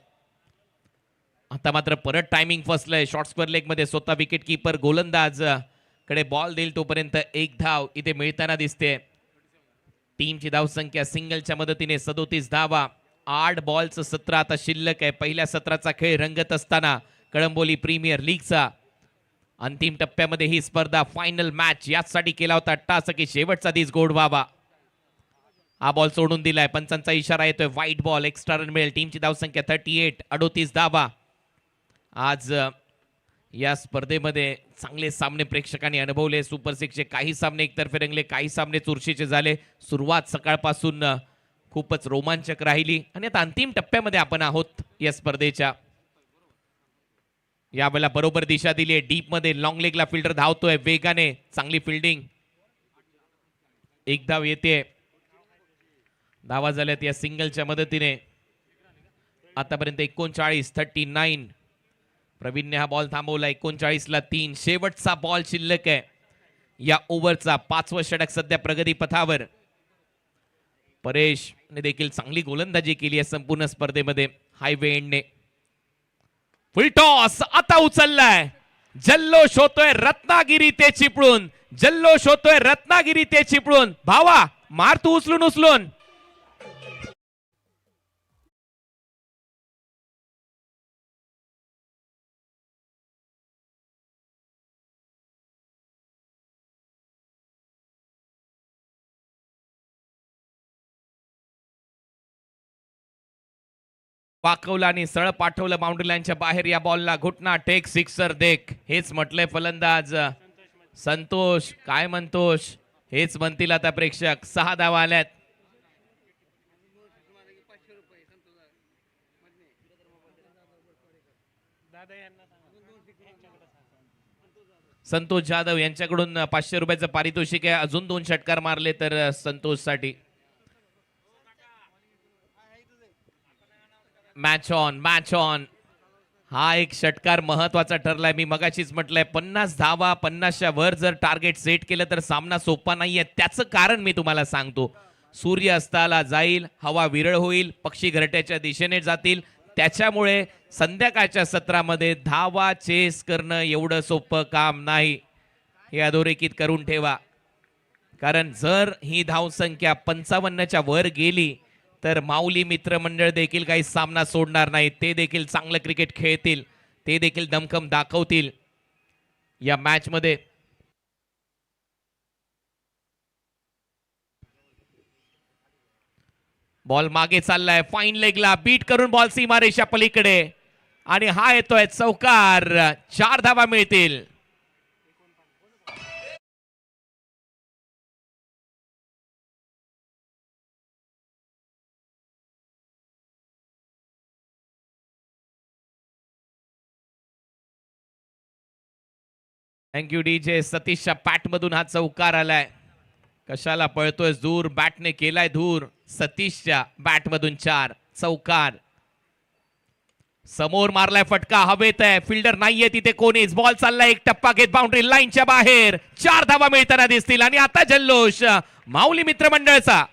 आता मात्र परत टायमिंग फसलंय. शॉर्ट स्क्वेअर लेग मध्ये स्वतः विकेट कीपर गोलंदाज कडे बॉल देईल तोपर्यंत 1 धाव इथे मिळताना दिसते. टीमची धावसंख्या सिंगलच्या मदतीने 37 धावा. 8 बॉलचं सत्र आता शिल्लक आहे. पहिल्या सत्राचा खेळ रंगत असताना कळंबोली प्रीमियर लीगचा अंतिम टप्प्यामध्ये ही स्पर्धा फायनल मॅच यासाठी केला होता टास की शेवटचा दिस गोड व्हावा. हा बॉल सोडून दिलाय. पंचांचा इशारा येतोय व्हाईट बॉल. एक्स्ट्रा रन मिळेल. टीमची धावसंख्या 38, 38 धावा. आज या स्पर्धेमध्ये चांगले सामने प्रेक्षकांनी अनुभवले. सुपर 6चे काही सामने एकतर्फे रंगले, काही सामने चुरशीचे झाले. सुरुवात सकाळपासून खूपच रोमांचक राहिली आणि आता अंतिम टप्प्यामध्ये आपण आहोत या स्पर्धेच्या. यावेळेला बरोबर दिशा दिली आहे. डीप मध्ये लॉंग लेगला फिल्डर धावतोय वेगाने. चांगली फिल्डिंग. 1 धाव येते. धावा झाल्यात या सिंगलच्या मदतीने. आतापर्यंत 39. प्रवीणने हा बॉल थांबवला. 39ला 3. शेवटचा बॉल शिल्लक आहे या ओव्हरचा. 5वं षटक सध्या प्रगती पथावर. परेशने देखील चांगली गोलंदाजी केली आहे संपूर्ण स्पर्धेमध्ये. हायवे एंडने फुल टॉस आता उचललाय. जल्लोष होतोय रत्नागिरी ते चिपळूण. जल्लोष होतोय रत्नागिरी ते चिपळूण. भावा मार तू उचलून. पाकवलं आणि सरळ पाठवलं बाउंड्री लाईनच्या बाहेर. या बॉलला घुटना टेक सिक्सर देख हेच म्हटलंय फलंदाज संतोष. काय म्हणतोष हेच म्हणतील आता प्रेक्षक. 6 धावा आल्यात. संतोष जाधव यांच्याकडून 500 रुपयाचं पारितोषिक आहे. अजून 2 षटकार मारले तर संतोष साठी. Match on. हा एक षटकार महत्वाचा ठरलाय. मी मगाशीच म्हटलंय 50 धावा 50च्या वर जर टार्गेट सेट केलं तर सामना सोपा नाहीये. त्याचं कारण मी तुम्हाला सांगतो. सूर्य अस्ताला जाईल, हवा विरळ होईल, पक्षी घरट्याच्या दिशेने जातील. त्याच्यामुळे संध्याकाळच्या सत्रामध्ये धावा चेस करणं एवढं सोपं काम नाही. हे अधोरेखित करून ठेवा. कारण जर ही धावसंख्या 55च्या वर गेली तर माऊली मित्रमंडळ देखील काही सामना सोडणार नाही. ते देखील चांगलं क्रिकेट खेळतील. ते देखील दमखम दाखवतील या मॅच मध्ये. बॉल मागे चाललाय. फाईन लेगला बीट करून बॉल सीमारेषा पलीकडे आणि हा येतोय चौकार. 4 धावा मिळतील. Thank you DJ. सतीशच्या पॅट मधून हा चौकार आलाय. कशाला पळतोय दूर. बॅटने केलाय धूर. सतीशच्या बॅट मधून 4 चौकार. समोर मारलाय फटका. हवेत आहे. फिल्डर नाहीये तिथे कोणीच. बॉल चाललाय एक टप्पा घेत बाउंड्री लाईनच्या बाहेर. 4 धावा मिळताना दिसतील आणि आता जल्लोष माऊली मित्रमंडळचा.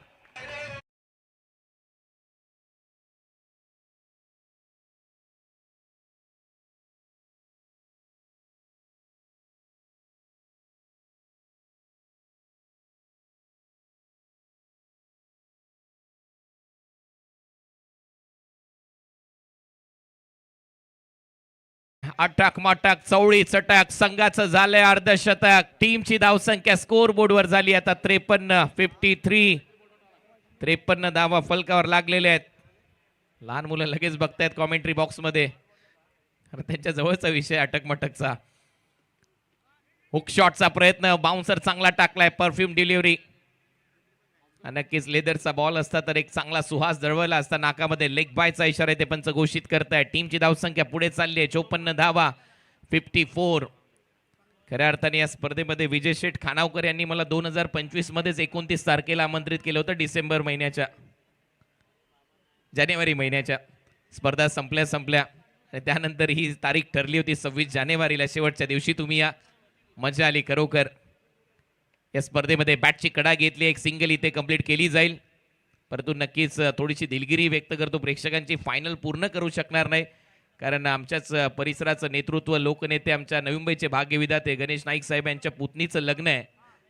अटक मटक चवळी चटक संघाचं झालंय अर्धशतक. टीमची धावसंख्या स्कोर बोर्डवर झाली आता 53. 53 धावा फलकावर लागलेल्या आहेत. लहान मुलं लगेच बघतायत कॉमेंट्री बॉक्स मध्ये. कारण त्यांच्या जवळचा विषय अटकमटकचा. हुक शॉटचा प्रयत्न, बाउन्सर चांगला टाकलाय, परफ्यूम डिलिव्हरी. नक्कीच लेदरचा बॉल असता तर एक चांगला सुहास दळवला असता नाकामध्ये. लेग बायचा इशारा आहे ते पंच घोषित करताय. टीमची धावसंख्या पुढे चालली आहे 54 धावा, 54. खऱ्या अर्थाने या स्पर्धेमध्ये विजय शेठ खानावकर यांनी मला 2025 मध्येच 29 तारखेला आमंत्रित केलं होतं. जानेवारी महिन्याच्या स्पर्धा संपल्या आणि त्यानंतर ही तारीख ठरली होती 26 जानेवारीला. शेवटच्या दिवशी तुम्ही या, मजा आली खरोखर. या स्पर्धेमध्ये बॅटची कडा घेतली, एक सिंगल इथे कंप्लीट केली जाईल. परंतु नक्कीच थोडीशी दिलगिरी व्यक्त करतो, प्रेक्षकांची फायनल पूर्ण करू शकणार नाही. कारण आमच्याच परिसराचं नेतृत्व, लोकनेते, आमच्या नवी मुंबईचे भाग्यविधाते गणेश नाईक साहेब यांच्या पुतणीचं लग्न आहे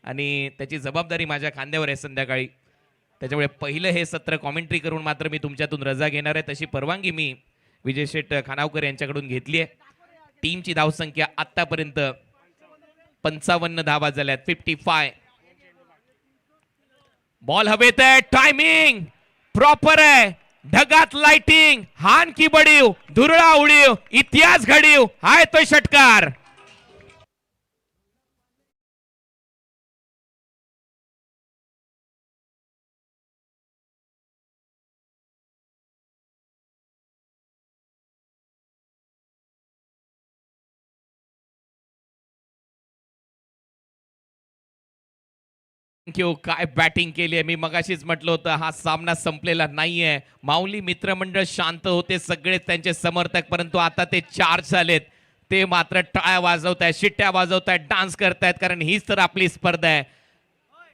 आणि त्याची जबाबदारी माझ्या खांद्यावर आहे संध्याकाळी. त्याच्यामुळे पहिलं हे सत्र कॉमेंट्री करून मात्र मी तुमच्यातून रजा घेणार आहे. तशी परवानगी मी विजय शेठ खानावकर यांच्याकडून घेतली आहे. टीमची धावसंख्या आतापर्यंत 55 धावा झाल्यात, 55. बॉल हवेत आहे, टायमिंग प्रॉपर आहे, ढगात लाइटिंग, हान की बडीव, धुरळा उडीव, इतिहास घडीव, हाय तो षटकार. थँक्यू. काय बॅटिंग केली आहे. मी मगाशीच म्हटलं होतं हा सामना संपलेला नाहीये. माऊली मित्रमंडळ शांत होते सगळे त्यांचे समर्थक, परंतु आता ते चार्ज झालेत. ते मात्र टाळ्या वाजवतायत, शिट्ट्या वाजवतायत, डान्स करतायत, कारण हीच तर आपली स्पर्धा आहे.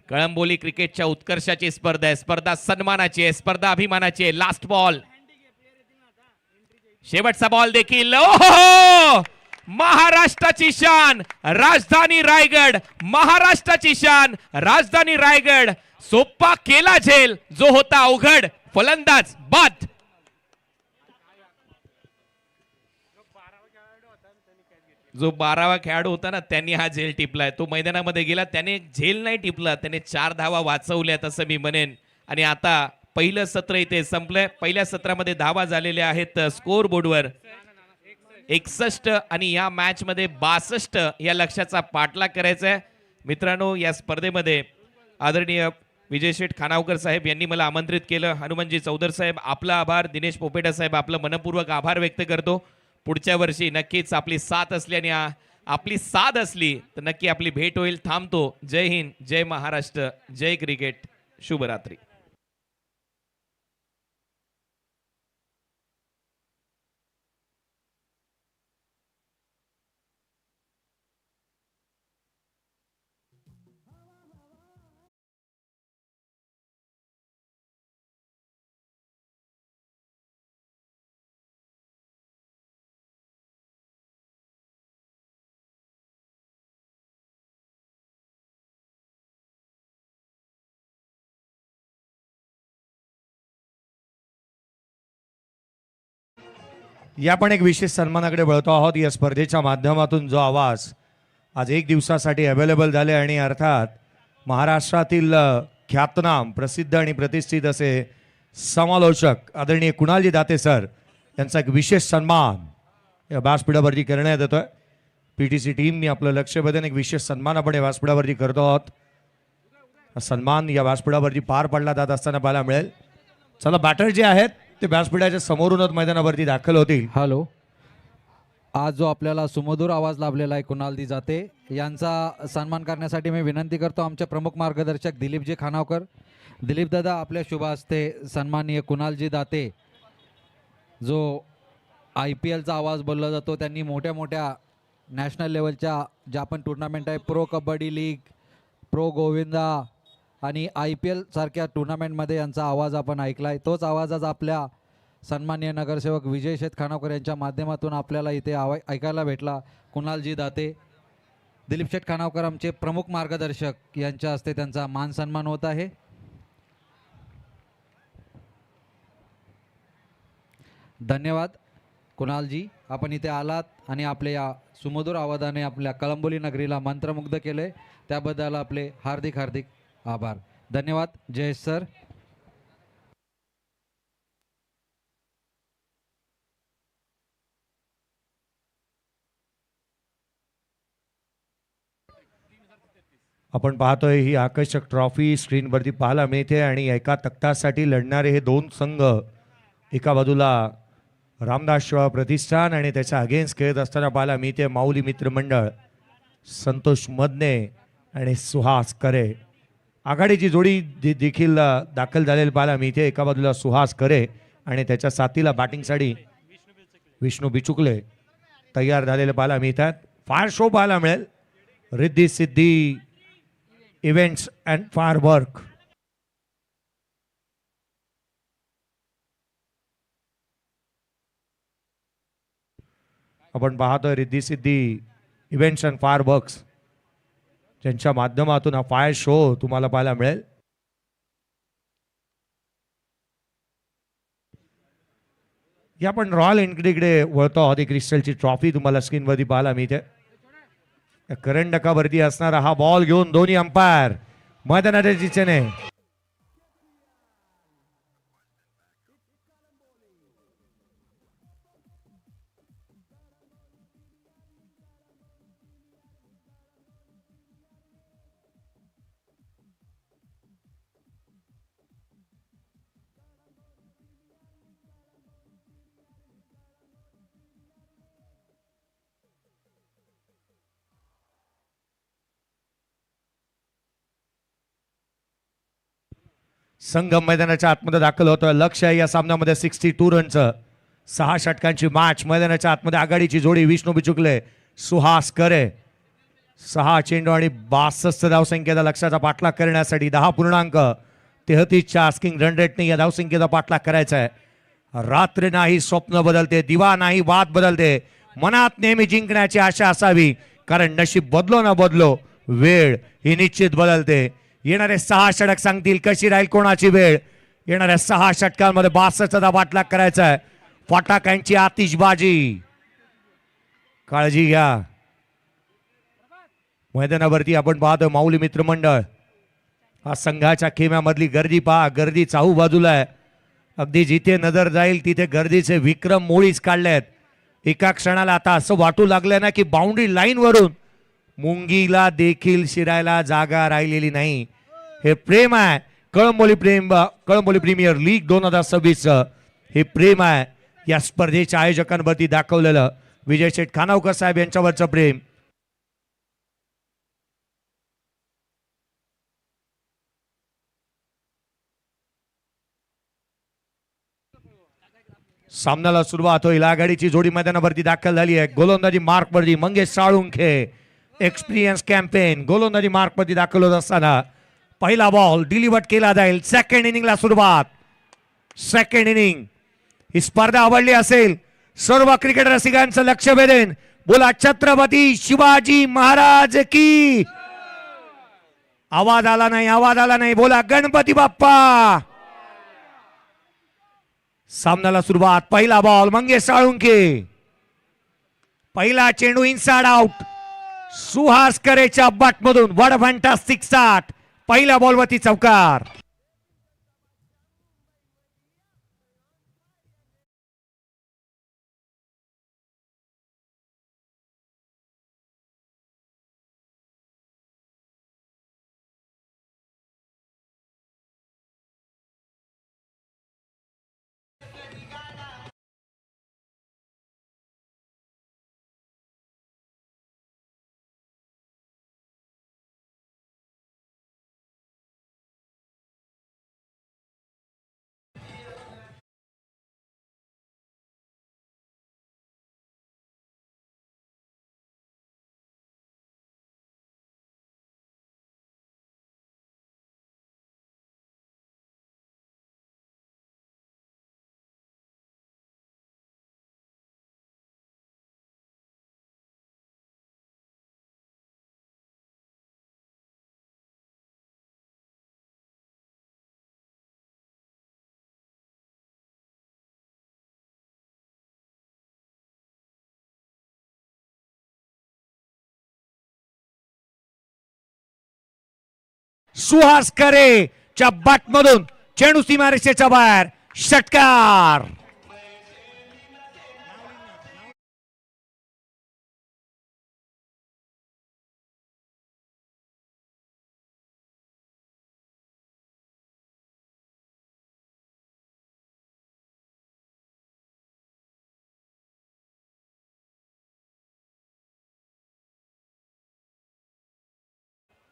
कळंबोली क्रिकेटच्या उत्कर्षाची स्पर्धा आहे, स्पर्धा सन्मानाची आहे, स्पर्धा अभिमानाची आहे. लास्ट बॉल, शेवटचा बॉल देखील. ओहो, महाराष्ट्राची शान राजधानी रायगड, महाराष्ट्राची शान राजधानी रायगड. सोप्पा केला झेल जो होता अवघड, फलंदाज बाद. जो 12वा खेळाडू होता ना, त्यांनी हा झेल टिपलाय. तो मैदानामध्ये गेला, त्याने झेल नाही टिपला, त्याने 4 धावा वाचवल्यात असं मी म्हणेन. आणि आता पहिलं सत्र इथे संपलंय. पहिल्या सत्रामध्ये धावा झालेल्या आहेत स्कोर बोर्डवर 61 आणि या मॅच मध्ये 62 या लक्ष्याचा पाठलाग करायचा आहे. मित्रांनो, या स्पर्धेमध्ये आदरणीय विजय शेठ खानावकर साहेब यांनी मला आमंत्रित केलं. हनुमानजी चौधर साहेब आपला आभार, दिनेश पोपेटा साहेब आपलं मनपूर्वक आभार व्यक्त करतो. पुढच्या वर्षी नक्कीच आपली साथ असली आणि आपली साथ असली तर नक्की आपली भेट होईल. थांबतो. जय हिंद, जय महाराष्ट्र, जय क्रिकेट, शुभरात्री. या पण एक विशेष सन्मानाकडे वळतो आहोत. या स्पर्धेच्या माध्यमातून जो आवाज आज एक दिवसासाठी अवेलेबल झाले आणि अर्थात महाराष्ट्रातील ख्यातनाम, प्रसिद्ध आणि प्रतिष्ठित असे समालोचक आदरणीय कुणालजी दाते सर यांचा एक विशेष सन्मान या व्यासपीठावरती करण्यात येतोय. PTC टीमने आपलं लक्ष वेधून एक विशेष सन्मान आपण या व्यासपीठावरती करतो आहोत. सन्मान या व्यासपीठावरती पार पडला जात असताना पाहायला मिळेल. चला, बॅटर जे आहेत ते व्यासपीठाच्या समोरूनच मैदानावरती दाखल होतील. हॅलो, आज जो आपल्याला सुमधुर आवाज लाभलेला आहे कुणालजी जाते यांचा सन्मान करण्यासाठी मी विनंती करतो आमचे प्रमुख मार्गदर्शक दिलीपजी खानावकर. दिलीप दादा, आपल्या शुभ हस्ते सन्माननीय कुणालजी दाते जो IPLचा आवाज बोलला जातो, त्यांनी मोठ्या मोठ्या नॅशनल लेवलच्या ज्या पण टुर्नामेंट आहे, pro kabaddi league, pro Govinda आणि IPL सारख्या टुर्नामेंटमध्ये यांचा आवाज आपण ऐकला आहे. तोच आवाज आज आपल्या सन्माननीय नगरसेवक विजय शेठ खानावकर यांच्या माध्यमातून आपल्याला इथे ऐकायला भेटला. कुणालजी दाते, दिलीप शेठ खानावकर आमचे प्रमुख मार्गदर्शक यांच्या हस्ते त्यांचा मान सन्मान होत आहे. धन्यवाद कुणालजी, आपण इथे आलात आणि आपल्या या सुमधुर आवाजाने आपल्या कळंबोली नगरीला मंत्रमुग्ध केले, त्याबद्दल आपले हार्दिक हार्दिक आभार. धन्यवाद. जय सर. आपण पाहतोय ही आकर्षक ट्रॉफी स्क्रीनवरती पाहायला मिळते आणि एका तख्तासाठी लढणारे हे दोन संघ, एका बाजूला रामदास शिवा प्रतिष्ठान आणि त्याच्या अगेन्स्ट खेळत असताना पाहायला मिळते माऊली मित्र मंडळ, संतोष मदने आणि सुहास करे. आघाडीची जोडी देखील दाखल झालेली पाहायला मिळते. एका बाजूला सुहास करे आणि त्याच्या साथीला बॅटिंगसाठी विष्णू बिचुकले तयार झालेले पाहायला मिळतात. फार शो पाहायला मिळेल. रिद्धी सिद्धी इव्हेंट्स अँड फार वर्क. आपण पाहतोय रिद्धी सिद्धी इव्हेंट्स अँड फार वर्क्स ज्यांच्या माध्यमातून हा फायर शो तुम्हाला पाहायला मिळेल. या पण रॉयल एन्फिल्डकडे वळतो आहोत. क्रिस्टलची ट्रॉफी तुम्हाला स्क्रीनवरती पाहायला मिळते. करंडकावरती असणारा हा बॉल घेऊन दोन्ही अंपायर मैदानाच्या दिशेने संगम मैदानाच्या आतमध्ये दाखल होतोय. लक्ष आहे या सामन्यामध्ये 62 रनचं 6 षटकांची मॅच. मैदानाच्या आतमध्ये आघाडीची जोडी विष्णू बिचुकले सुहास करे. 6 चेंडू आणि 62 धावसंख्येचा लक्ष्याचा पाठलाग करण्यासाठी 10.33च्या आस्किंग रन रेटने या धावसंख्येचा पाठलाग करायचा आहे. रात्र नाही स्वप्न बदलते, दिवा नाही वाद बदलते. मनात नेहमी जिंकण्याची आशा असावी, कारण नशीब बदलो ना बदलो वेळ ही निश्चित बदलते. येणारे 6 षटक सांगतील कशी राहील कोणाची वेळ. येणाऱ्या 6 षटकांमध्ये 62चा पाठलाग करायचा आहे. फटाक्यांची आतिषबाजी, काळजी घ्या. मैदानावरती आपण पाहतो माऊली मित्र मंडळ. हा संघाच्या खेम्यामधली गर्दी पहा. गर्दी चाहू बाजूला आहे. अगदी जिथे नजर जाईल तिथे गर्दीचे विक्रम मोळीच काढलेत. एका क्षणाला आता असं वाटू लागलं ना की बाउंड्री लाईन वरून मुंगीला देखील शिरायला जागा राहिलेली नाही. हे प्रेम आहे. कळंबोली प्रीमियर लीग 2026 हे प्रेम आहे. या स्पर्धेच्या आयोजकांवरती दाखवलेलं विजय शेठ खानावकर साहेब यांच्यावरचं प्रेम. सामन्याला सुरुवात होईल. आघाडीची जोडी मैदानावरती दाखल झाली आहे. गोलंदाजी मार्कवरती मंगेश साळुंखे, एक्सपिरियन्स कॅम्पेन गोलंदाजी मार्कवरती दाखल होत असताना पहिला बॉल डिलिव्हर केला जाईल. सेकंड इनिंगला सुरुवात. सेकंड इनिंग ही स्पर्धा आवडली असेल सर्व क्रिकेट रसिकांचं लक्ष वेधेन. बोला छत्रपती शिवाजी महाराज की. आवाज आला नाही, आवाज आला नाही. बोला गणपती बाप्पा. सामन्याला सुरुवात. पहिला बॉल मंगेश साळुंखे. पहिला चेंडू इनसाइड आउट. सुहास करेच्या बॅटमधून वड फॅन्टास्टिक स्टार्ट. पहिल्या बॉलवरती चौकार. सुहास करेच्या बॅटमधून चेंडू सीमारेषेच्या बाहेर. षटकार.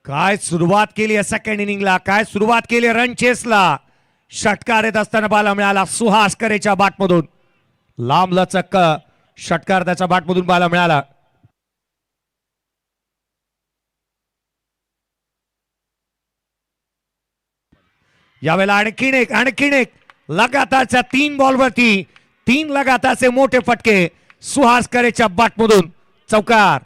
काय सुरुवात केली आहे सेकंड इनिंगला, काय सुरुवात केली रन चेसला. षटकार येत असताना पाहायला मिळाला सुहास करेच्या बॅटमधून. लांब लचक षटकार त्याच्या बॅटमधून पाहायला मिळाला. यावेळेला आणखीन एक लगातारच्या 3 बॉलवरती 3 लगातारचे मोठे फटके सुहास करेच्या बॅटमधून. चौकार.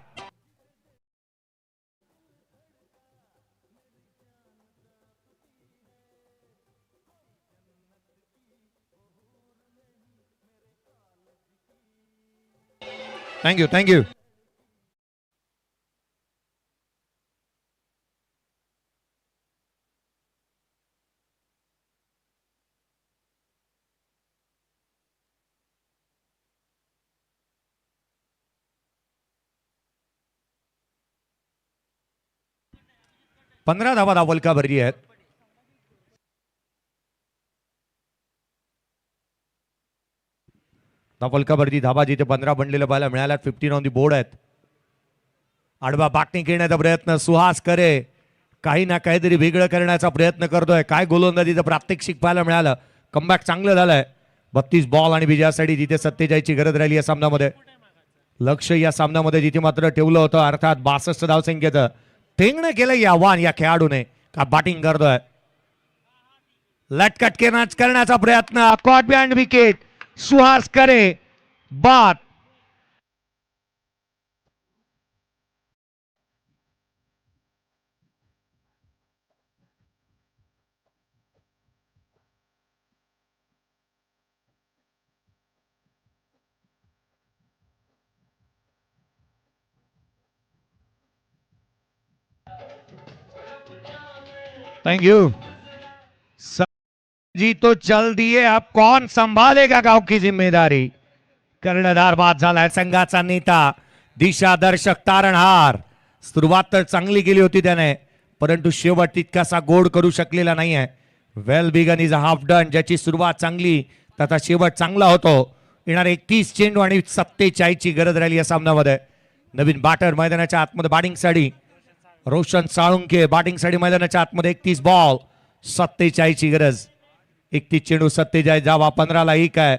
थँक्यू. 15 धावा धावलका भरली आहेत. धावलकावरती धावा जिथे 15 बनलेल्या पाहायला मिळाल्या. 15 ऑन दी बोर्ड आहेत. आडवा बाटणी खेळण्याचा प्रयत्न सुहास करे काही ना काहीतरी वेगळं करण्याचा प्रयत्न करतोय. काय गोलंदाजीचं प्रात्यक्षिक पाहायला मिळालं. कमबॅक चांगलं झालंय. 32 बॉल आणि विजयासाठी जिथे 47ची गरज राहिली या सामन्यामध्ये. लक्ष या सामन्यामध्ये जिथे मात्र ठेवलं होतं अर्थात 62 धावसंख्येचं ठेंगणं केलं या आव्हान या खेळाडूने. का बॅटिंग करतोय. लटकट करण्याचा प्रयत्न. Caught behind wicket. सुहास करे बाद. थैंक यू जी. तो चल दिए, अब कौन संभालेगा गांव की जिम्मेदारी. कर्णधार बाद झालाय. संघाचा नेता दिशादर्शक तारणहार. सुरुवात तर चांगली केली होती त्याने परंतु शेवट तितकासा गोड करू शकलेला नाहीये. Well begun is a half done. ज्याची सुरुवात चांगली त्याचा शेवट चांगला होतो. येणार 31 चेंडू आणि 47ची गरज राहिली या सामन्यामध्ये. नवीन बॅटर मैदानाच्या आतमध्ये बॅटिंगसाठी रोशन साळुंके. बॅटिंगसाठी मैदानाच्या आतमध्ये 31 बॉल 47ची गरज. 31 चेंडू 47 जावा. 15ला 1 आहे.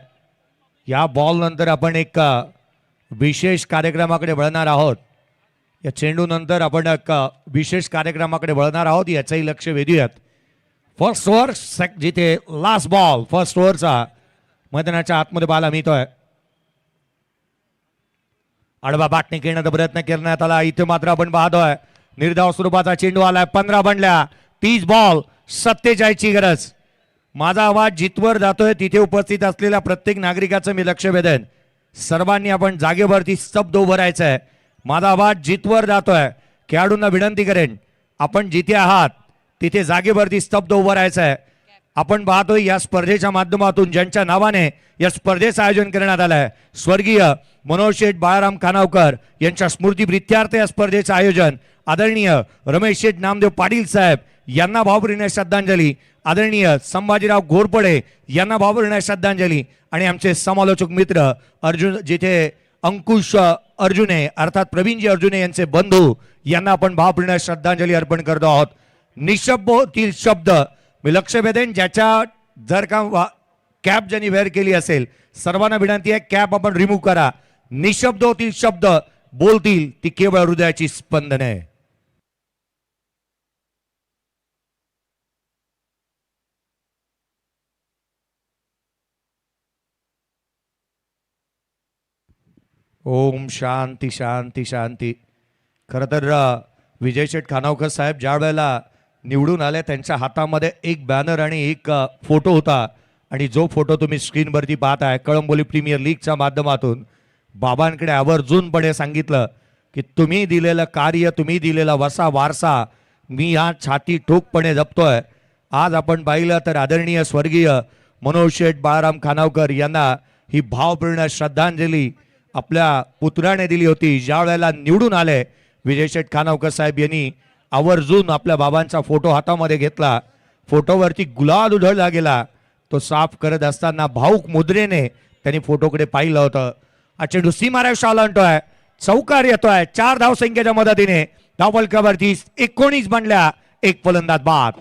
या बॉल नंतर आपण एक विशेष कार्यक्रमाकडे वळणार आहोत. या चेंडू नंतर आपण एक विशेष कार्यक्रमाकडे वळणार आहोत. याचंही लक्ष वेधूयात. फर्स्ट ओव्हर जिथे लास्ट बॉल फर्स्ट ओव्हरचा मैदानाच्या आतमध्ये पाहायला मिळतोय. आडवा बॅटने खेळण्याचा प्रयत्न करण्यात आला. इथे मात्र आपण पाहतोय निर्धाव स्वरूपाचा चेंडू आलाय. 15 बनल्या. 30 बॉल 47ची गरज. माझा आवाज जिथवर जातोय तिथे उपस्थित असलेल्या प्रत्येक नागरिकाचं मी लक्ष वेधेन. सर्वांनी आपण जागेवरती स्तब्ध उभं राहायचंय. माझा आवाज जिथवर जातोय खेळाडूंना विनंती करेन आपण जिथे आहात तिथे जागेवरती स्तब्ध उभं राहायचंय. आपण पाहतोय या स्पर्धेच्या माध्यमातून ज्यांच्या नावाने या स्पर्धेचं आयोजन करण्यात आलंय स्वर्गीय मनोज शेठ बाळाराम खानावकर यांच्या स्मृतीप्रित्यर्थ या स्पर्धेचं आयोजन. आदरणीय रमेश शेठ नामदेव पाटील साहेब यांना भावभीने श्रद्धांजली. आदरणीय संभाजीराव घोरपडे यांना भावभीने श्रद्धांजली. आणि आमचे समालोचक मित्र अर्जुन जिथे अंकुश अर्जुने अर्थात प्रवीणजी अर्जुने यांचे बंधू यांना आपण भावभीने श्रद्धांजली अर्पण करतो आहोत. निशब्द होतील शब्द. मी लक्ष वेधेन ज्याच्या जर का कॅप ज्यांनी वेअर केली असेल सर्वांना विनंती आहे कॅप आपण रिमूव्ह करा. निशब्द होतील शब्द बोलतील ती केवळ हृदयाची स्पंदने. ओम शांती शांती शांती. खरं तर विजय शेठ खानावकर साहेब ज्या वेळेला निवडून आले त्यांच्या हातामध्ये एक बॅनर आणि एक फोटो होता. आणि जो फोटो तुम्ही स्क्रीनवरती पाहताय कळंबोली प्रीमियर लीगच्या माध्यमातून बाबांकडे आवर्जूनपणे सांगितलं की तुम्ही दिलेलं कार्य तुम्ही दिलेला वसा वारसा मी हा छाती ठोकपणे जपतोय. आज आपण पाहिलं तर आदरणीय स्वर्गीय मनोज शेठ बाळाराम खानावकर यांना ही भावपूर्ण श्रद्धांजली आपल्या पुत्राने दिली होती. ज्या वेळेला निवडून आले विजय शेठ खानावकर साहेब यांनी आवर्जून आपल्या बाबांचा फोटो हातामध्ये घेतला. फोटोवरती गुलाल उधळला गेला. तो साफ करत असताना भाऊक मुद्रेने त्यांनी फोटोकडे पाहिलं होतं. हा चेंडू सीमारेषा ओलांडतोय. चौकार येतोय. 4 धावसंख्येच्या मदतीने धावफलकावरती 19 बनल्या, एक फलंदाज बाद.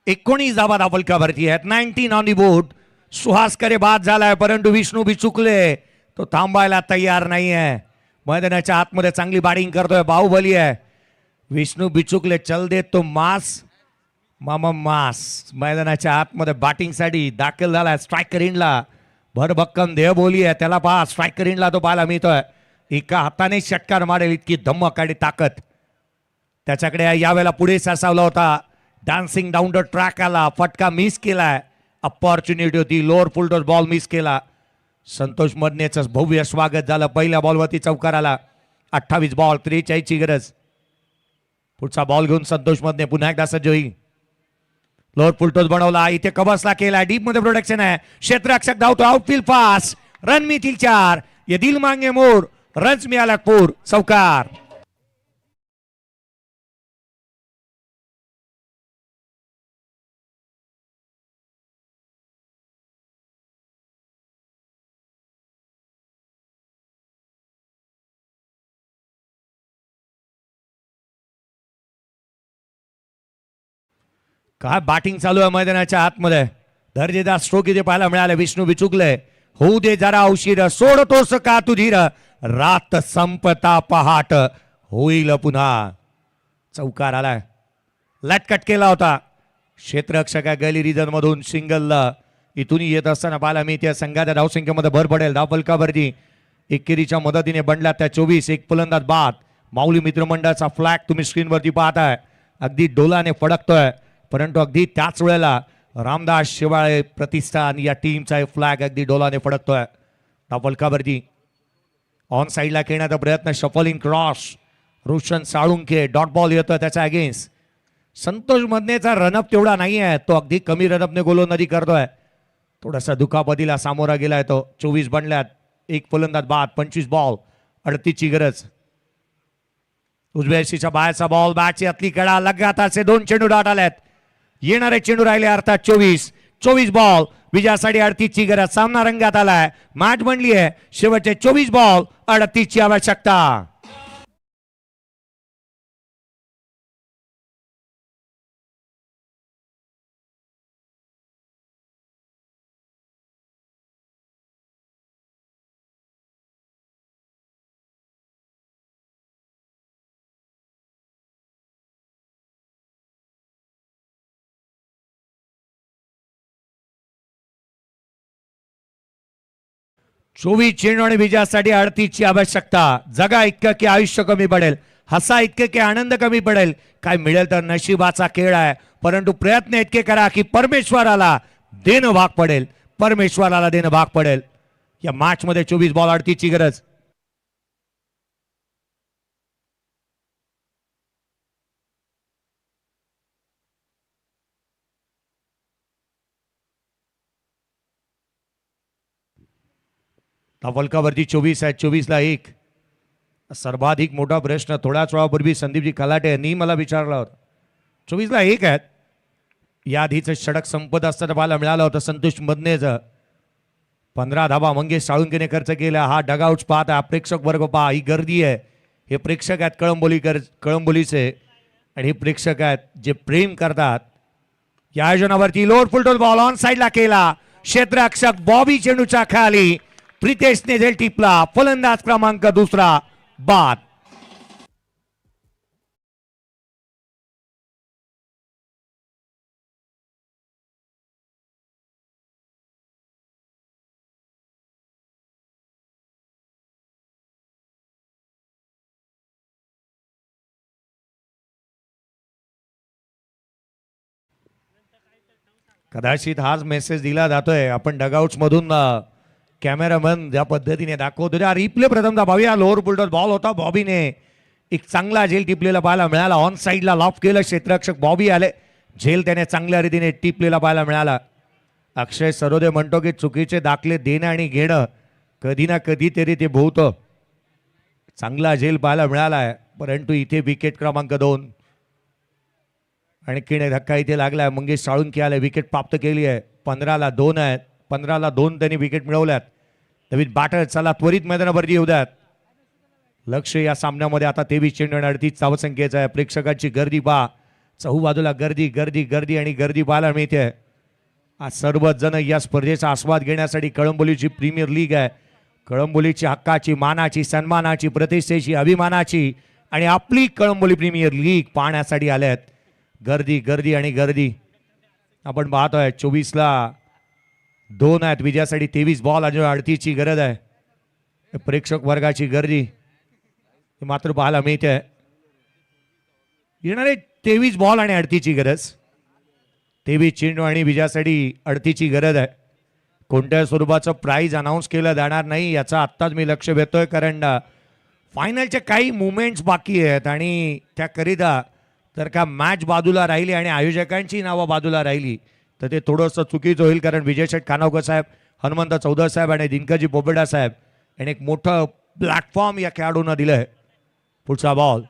एकोणीस धावा धावफलकावरती आहेत. 19 ऑन दी बोर्ड. सुहास करे बाद झालाय, परंतु विष्णू बिचुकले तो थांबायला तयार नाहीये. मैदानाच्या आतमध्ये चांगली बॅटिंग करतोय, बाहुबली आहे विष्णू बिचुकले. चल दे तो मास मामा मास मैदानाच्या आतमध्ये बॅटिंगसाठी दाखल झालाय. स्ट्रायकर इंडला भरभक्कम देहबोली आहे, त्याला पहा स्ट्रायकर इंडला तो पाहायला मिळतोय. एका हाताने षटकार मारेल इतकी धमक आणि ताकद त्याच्याकडे आहे. यावेळेला पुढे सासावला होता, डान्सिंग डाऊन द ट्रॅक आला, फटका मिस केलाय. अपॉर्च्युनिटी होती, लोअर फुल टॉस बॉल मिस केला. संतोष मदनेचं भव्य स्वागत झालं. पहिल्या बॉलवरती चौकार आला. 28 बॉल 43 ची गरज. पुढचा बॉल घेऊन संतोष मदने पुन्हा एकदा सज्ज होईल. लोअर फुल टॉस बनवला, इथे कबसला केला, डीप मध्ये प्रोडक्शन आहे. क्षेत्ररक्षक धावतो, आउटफील्ड पास, रन मिळतील 4. ये दिल मांगे मोर, रन्स मिळाला पूर, चौकार. काय बॅटिंग चालू आहे मैदानाच्या आतमध्ये. दर्जेदार स्ट्रोक इथे पाहायला मिळाले. विष्णू बिचुकले होऊ दे जरा उशीर, सोडतोस का तू धीर, रात संपता पहाट होईल पुन्हा. चौकार आलाय, लटकट केला होता. क्षेत्ररक्षक गॅली रिजन मधून सिंगल इथून येत असताना पाहायला मी त्या संघाच्या धावसंख्येमध्ये भर पडेल. धावफलकावरती एकेरीच्या मदतीने बनला त्या 24, एक फलंदाज बाद. माऊली मित्रमंडळाचा फ्लॅग तुम्ही स्क्रीनवरती पाहताय, अगदी डोलाने फडकतोय. परंतु अगदी त्याच वेळेला रामदास शिवाळे प्रतिष्ठान या टीमचा फ्लॅग अगदी डोलाने फडकतोय. धावफलकावरती ऑन साईडला खेळण्याचा प्रयत्न, shuffling cross, Roshan Salunke dot ball येतोय त्याच्या अगेन्स्ट. संतोष मदनेचा रनअप तेवढा नाही आहे, तो अगदी कमी रनअपने गोलंदाजी करतोय. थोडासा दुखापतीला सामोरा गेलाय तो. 24 बनल्यात, एक फलंदाज बाद. 25 बॉल 38 ची गरज. उजव्या यशीच्या बाहेरचा बॉल, बॅटची आतली कडा, लगातारचे 2 चेंडू डाट आल्यात. येणारे चेंडू राहिले अर्थात 24 बॉल. विजयासाठी 38 ची गरज. सामना रंगात आलाय, मॅच बनली आहे. शेवटचे 24 बॉल 38 ची आवश्यकता. चोवीस चेंडू आणि विजयासाठी 38 ची आवश्यकता. जगा इतकं की आयुष्य कमी पडेल, हसा इतके की आनंद कमी पडेल. काय मिळेल तर नशिबाचा खेळ आहे, परंतु प्रयत्न इतके करा की परमेश्वराला देणं भाग पडेल. परमेश्वराला देणं भाग पडेल. या मॅच मध्ये 24 बॉल 38 ची गरज. धावफलकावरती 24 आहे. 24 ला 1. सर्वाधिक मोठा प्रश्न थोड्याच वेळापूर्वी संदीपजी खलाटे यांनी मला विचारला होता. 24 ला 1 आहेत. या आधीचं षटक संपत असताना पाहायला मिळालं होतं संतोष मदनेचं. 15 धावा मंगेश साळुंकेने खर्च केला. हा डगआउट पाहता, प्रेक्षक वर्ग पहा, ही गर्दी आहे. हे प्रेक्षक आहेत कळंबोलीचे, आणि हे प्रेक्षक आहेत जे प्रेम करतात. या आयोजनावरती लोअर फुलटॉस बॉल ऑन साईडला केला. क्षेत्ररक्षक बॉबी चेंडूच्या खाली, प्रितेशने झेल टिपला. फलंदाज क्रमांक 2 बाद. कदाचित हाच मेसेज दिला जातोय. आपण डगआउट्स मधून कॅमेरामन ज्या पद्धतीने दाखवतो त्या रिप्ले प्रथमता पाहूया. लोअर फुलटॉस बॉल होता, बॉबीने एक चांगला झेल टिपलेला पाहायला मिळाला. ऑन साईडला लॉफ केलं, क्षेत्ररक्षक बॉबी आले, झेल त्याने चांगल्या रीतीने टिपलेला पाहायला मिळाला. अक्षय सरोदे म्हणतो की चुकीचे दाखले देणं आणि घेणं कधी ना कधी तरी ते भोवतं. चांगला झेल पाहायला मिळाला आहे, परंतु इथे विकेट क्रमांक 2. आणि किणे धक्का इथे लागलाय. मंगेश साळुंके आले, विकेट प्राप्त केली आहे. 15ला 2 आहेत. 15ला 2 त्यांनी विकेट मिळवल्यात. नवीन बॅटर चला त्वरित मैदानावरती येऊ द्यात. लक्ष या सामन्यामध्ये आता 23 चेंडू आणि 38 धावसंख्येचा आहे. प्रेक्षकांची गर्दी पहा, चहूबाजूला गर्दी गर्दी गर्दी आणि गर्दी पाहायला मिळते. आज सर्वच जण या स्पर्धेचा आस्वाद घेण्यासाठी कळंबोलीची प्रीमियर लीग आहे. कळंबोलीची हक्काची, मानाची, सन्मानाची, प्रतिष्ठेची, अभिमानाची आणि आपली कळंबोली प्रीमियर लीग पाहण्यासाठी आल्यात. गर्दी गर्दी आणि गर्दी आपण पाहतोय. 24ला 2 आहेत. विजयासाठी 23 बॉल आणि 38 ची गरज आहे. प्रेक्षक वर्गाची गर्दी मात्र पाहायला मिळते. येणारे 23 बॉल आणि 38 ची गरज. 23 चेंडू आणि विजयासाठी 38 ची गरज आहे. कोणत्या स्वरूपाचं प्राइज अनाऊन्स केलं जाणार नाही याचा आत्ताच मी लक्ष देतोय, कारण फायनलचे काही मुवमेंट्स बाकी आहेत आणि त्याकरिता जर का मॅच बाजूला राहिली आणि आयोजकांची नावं बाजूला राहिली तर ते थोडंसं चुकीचं होईल. कारण विजय शेठ कानावकर साहेब, हनुमंत चौधरी साहेब आणि दिनकरजी पोपेडा साहेब यांनी एक मोठं प्लॅटफॉर्म या खेळाडूंना दिलं आहे. पुढचा बॉल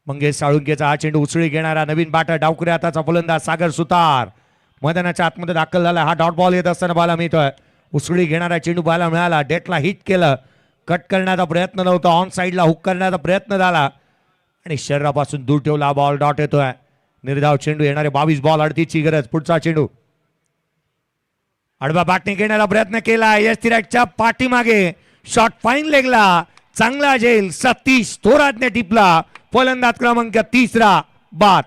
मंगेश साळुंकेचा. हा चेंडू उचळी घेणारा नवीन बॅटर, डावकरी हाताचा फलंदाज सागर सुतार मैदानाच्या आतमध्ये दाखल झाला. हा डॉट बॉल येत असताना पाहायला मिळतोय. उचळी घेणारा चेंडू पाहायला मिळाला. डेटला हिट केलं. कट करण्याचा प्रयत्न नव्हता, ऑन साईडला हुक करण्याचा प्रयत्न झाला आणि शरीरापासून दूर ठेवला. बॉल डॉट येतोय. निर्धाव चेंडू. येणारे 22 बॉल 38 ची गरज. पुढचा चेंडू आडवा बॅटने घेण्याचा प्रयत्न केला. यश तिराकच्या पाठीमागे शॉट फाईन लेगला चांगला झेल. सतीश थोरातने टिपला. फलंदाज क्रमांक 3 बाद.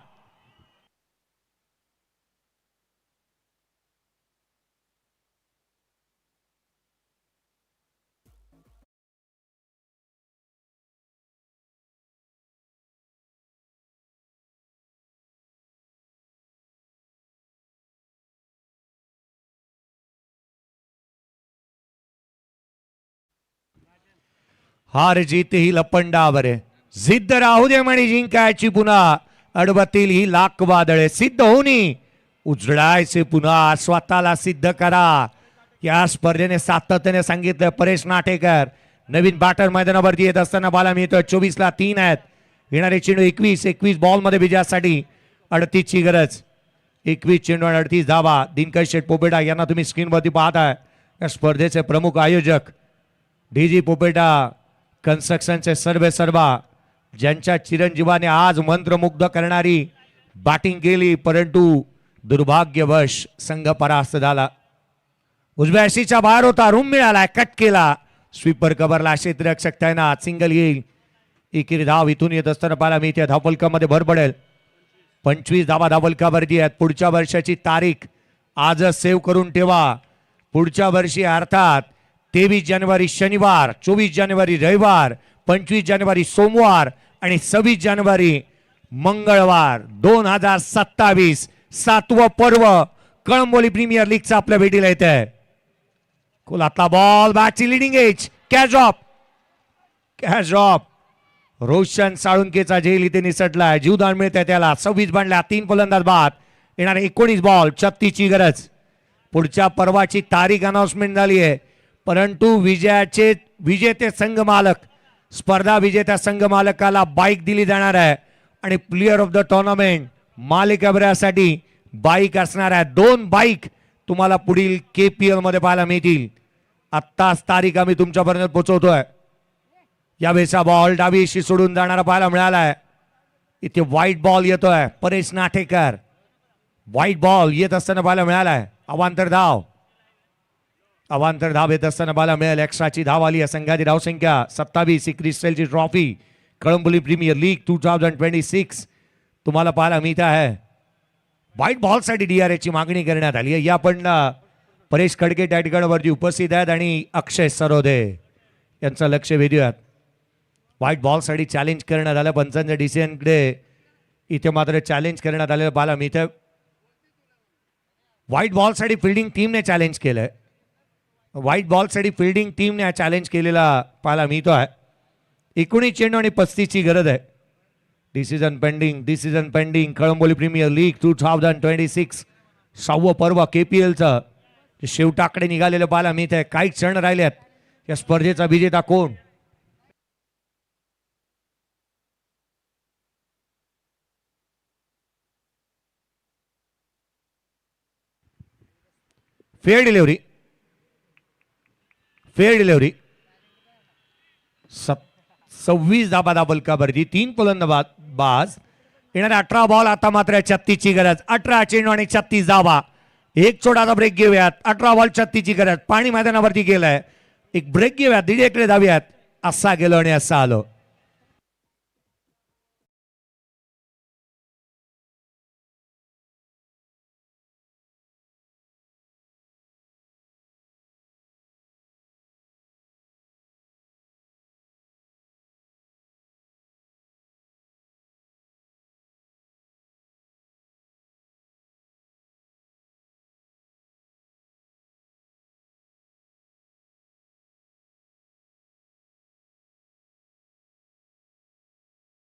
हार जीत ही लपंडावर आहे. जिद्द राहू दे म्हणे जिंकायची पुन्हा. अडवतील ही लाख वादळे. सिद्ध होणी उजळायचे पुन्हा. स्वतःला सिद्ध करा. या स्पर्धेने सातत्याने सांगितलं. परेश नाटेकर नवीन बॅटर मैदानावरती येत असताना बाला मिळतोय. 24ला 3 आहेत. येणारे चेंडू 21 बॉल मध्ये विजयासाठी 38 ची गरज. 21 चेंडू आणि 38 धावा. दिनकर शेठ पोपेटा यांना तुम्ही स्क्रीनवरती पाहताय. या स्पर्धेचे प्रमुख आयोजक डीजी पोपेटा कन्स्ट्रक्शनचे सर्वा ज्यांच्या चिरंजीवाने आज मंत्रमुग्ध करणारी बॅटिंग केली, परंतु दुर्भाग्यवश संघ परास्त झाला. उजव्या अशीच्या बाहेर होता. रूम मिळाला. कट केला. स्वीपर कव्हरला. क्षेत्ररक्षक तैनात. सिंगल येईल. एकेरी धाव इथून येत असताना पाहायला मिळते. धावफलकामध्ये भर पडेल. 25 धावा धावफलकावरती आहेत. पुढच्या वर्षाची तारीख आजच सेव्ह करून ठेवा. पुढच्या वर्षी अर्थात 23 जानेवारी शनिवार, 24 जानेवारी रविवार, 25 जानेवारी सोमवार आणि 26 जानेवारी मंगळवार 2027 7वं पर्व कळंबोली प्रीमियर लीगचा आपल्या भेटीला येत आहे. कोलातला बॉल. बॅटची leading edge. Catch drop. Roshan साळुंकेचा झेल इथे निसटलाय. जीवदान मिळतंय त्याला. 26 बनल्या. 3 फलंदाज बाद. येणारे 19 बॉल 36 ची गरज. पुढच्या पर्वाची तारीख अनाउन्समेंट झाली आहे, परंतु विजेते संघ मालक, स्पर्धा विजेत्या संघ मालकाला बाईक दिली जाणार आहे आणि प्लेयर ऑफ द टुर्नामेंट मालिकाभरासाठी बाईक असणार आहे. 2 बाईक तुम्हाला पुढील KPL मध्ये पाहायला मिळतील. आत्ताच तारीख आम्ही तुमच्यापर्यंत पोहोचवतोय. यावेळेचा बॉल डावीशी सोडून जाणारा पाहायला मिळालाय. इथे व्हाईट बॉल येतोय. परेश नाटेकर व्हाईट बॉल येत असताना पाहायला मिळालाय. अवांतर धाव येत असताना पाहायला मिळेल. एक्स्ट्राची धाव आली आहे. संघाची धावसंख्या 27. क्रिस्टलची ट्रॉफी कळंबोली प्रीमियर लीग 2026 तुम्हाला पाहायला मिळत आहे. व्हाईट बॉलसाठी DRA ची मागणी करण्यात आली आहे. या पण परेश खडके त्या ठिकाणावरती उपस्थित आहेत आणि अक्षय सरोदे यांचं लक्ष वेधूयात. व्हाईट बॉलसाठी चॅलेंज करण्यात आलं. पंचांच्या डिसिजनकडे इथे मात्र चॅलेंज करण्यात आलेलं पाहायला मिळतं. व्हाईट बॉलसाठी फिल्डिंग टीमने चॅलेंज केलंय. व्हाईट बॉलसाठी फिल्डिंग टीमने चॅलेंज केलेला पाहायला मिळतो आहे. 19 चेंडू आणि 35 ची गरज आहे. Decision pending. Kalamboli premier league 2026 6वं पर्व KPLचं शेवटाकडे निघालेलं पाहायला मिळत आहे. काही क्षण राहिलेत. या स्पर्धेचा विजेता कोण? Fair delivery, fair delivery. 26 धाबा बलकावरती 3 फलंदाज. येणाऱ्या 18 बॉल. आता मात्र 36 ची गरज. 18 चेंडू आणि 36 धाबा. एक छोटासा ब्रेक घेऊयात. 18 बॉल 36 ची गरज. पाणी मैदानावरती गेलंय. एक ब्रेक घेऊयात. 1.5 धाव्यात. असा गेलो आणि असा आलो.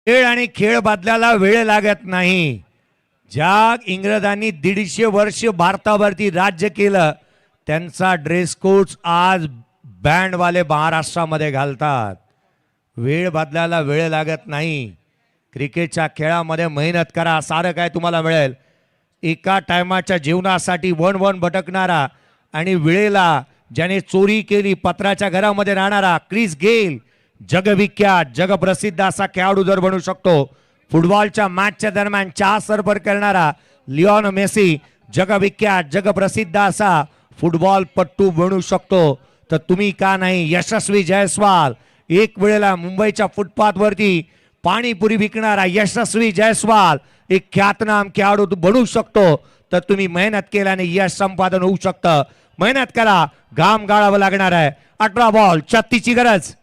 खेळ आणि खेळ बदलायला वेळ लागत नाही. ज्या इंग्रजांनी 150 वर्ष भारतावरती राज्य केलं त्यांचा ड्रेस कोड आज बँडवाले महाराष्ट्रामध्ये घालतात. वेळ बदलायला वेळ लागत नाही. क्रिकेटच्या खेळामध्ये मेहनत करा, सारं काय तुम्हाला मिळेल. एका टायमाच्या जीवनासाठी वन भटकणारा आणि वेळेला ज्याने चोरी केली पत्राच्या घरामध्ये राहणारा क्रिस गेल जगविख्यात जगप्रसिद्ध असा खेळाडू जर बनू शकतो. फुटबॉलच्या मॅचच्या दरम्यान 4 सरफर करणारा लिओन मेसी जगविख्यात जगप्रसिद्ध असा फुटबॉल पट्टू बनू शकतो तर तुम्ही का नाही. यशस्वी जायस्वाल एक वेळेला मुंबईच्या फुटपाथ वरती पाणीपुरी विकणारा यशस्वी जायस्वाल एक ख्यातनाम खेळाडू बनू शकतो तर तुम्ही मेहनत केल्याने यश संपादन होऊ शकतं. मेहनत करा, घाम गाळावं लागणार आहे. 18 बॉल 36 ची गरज.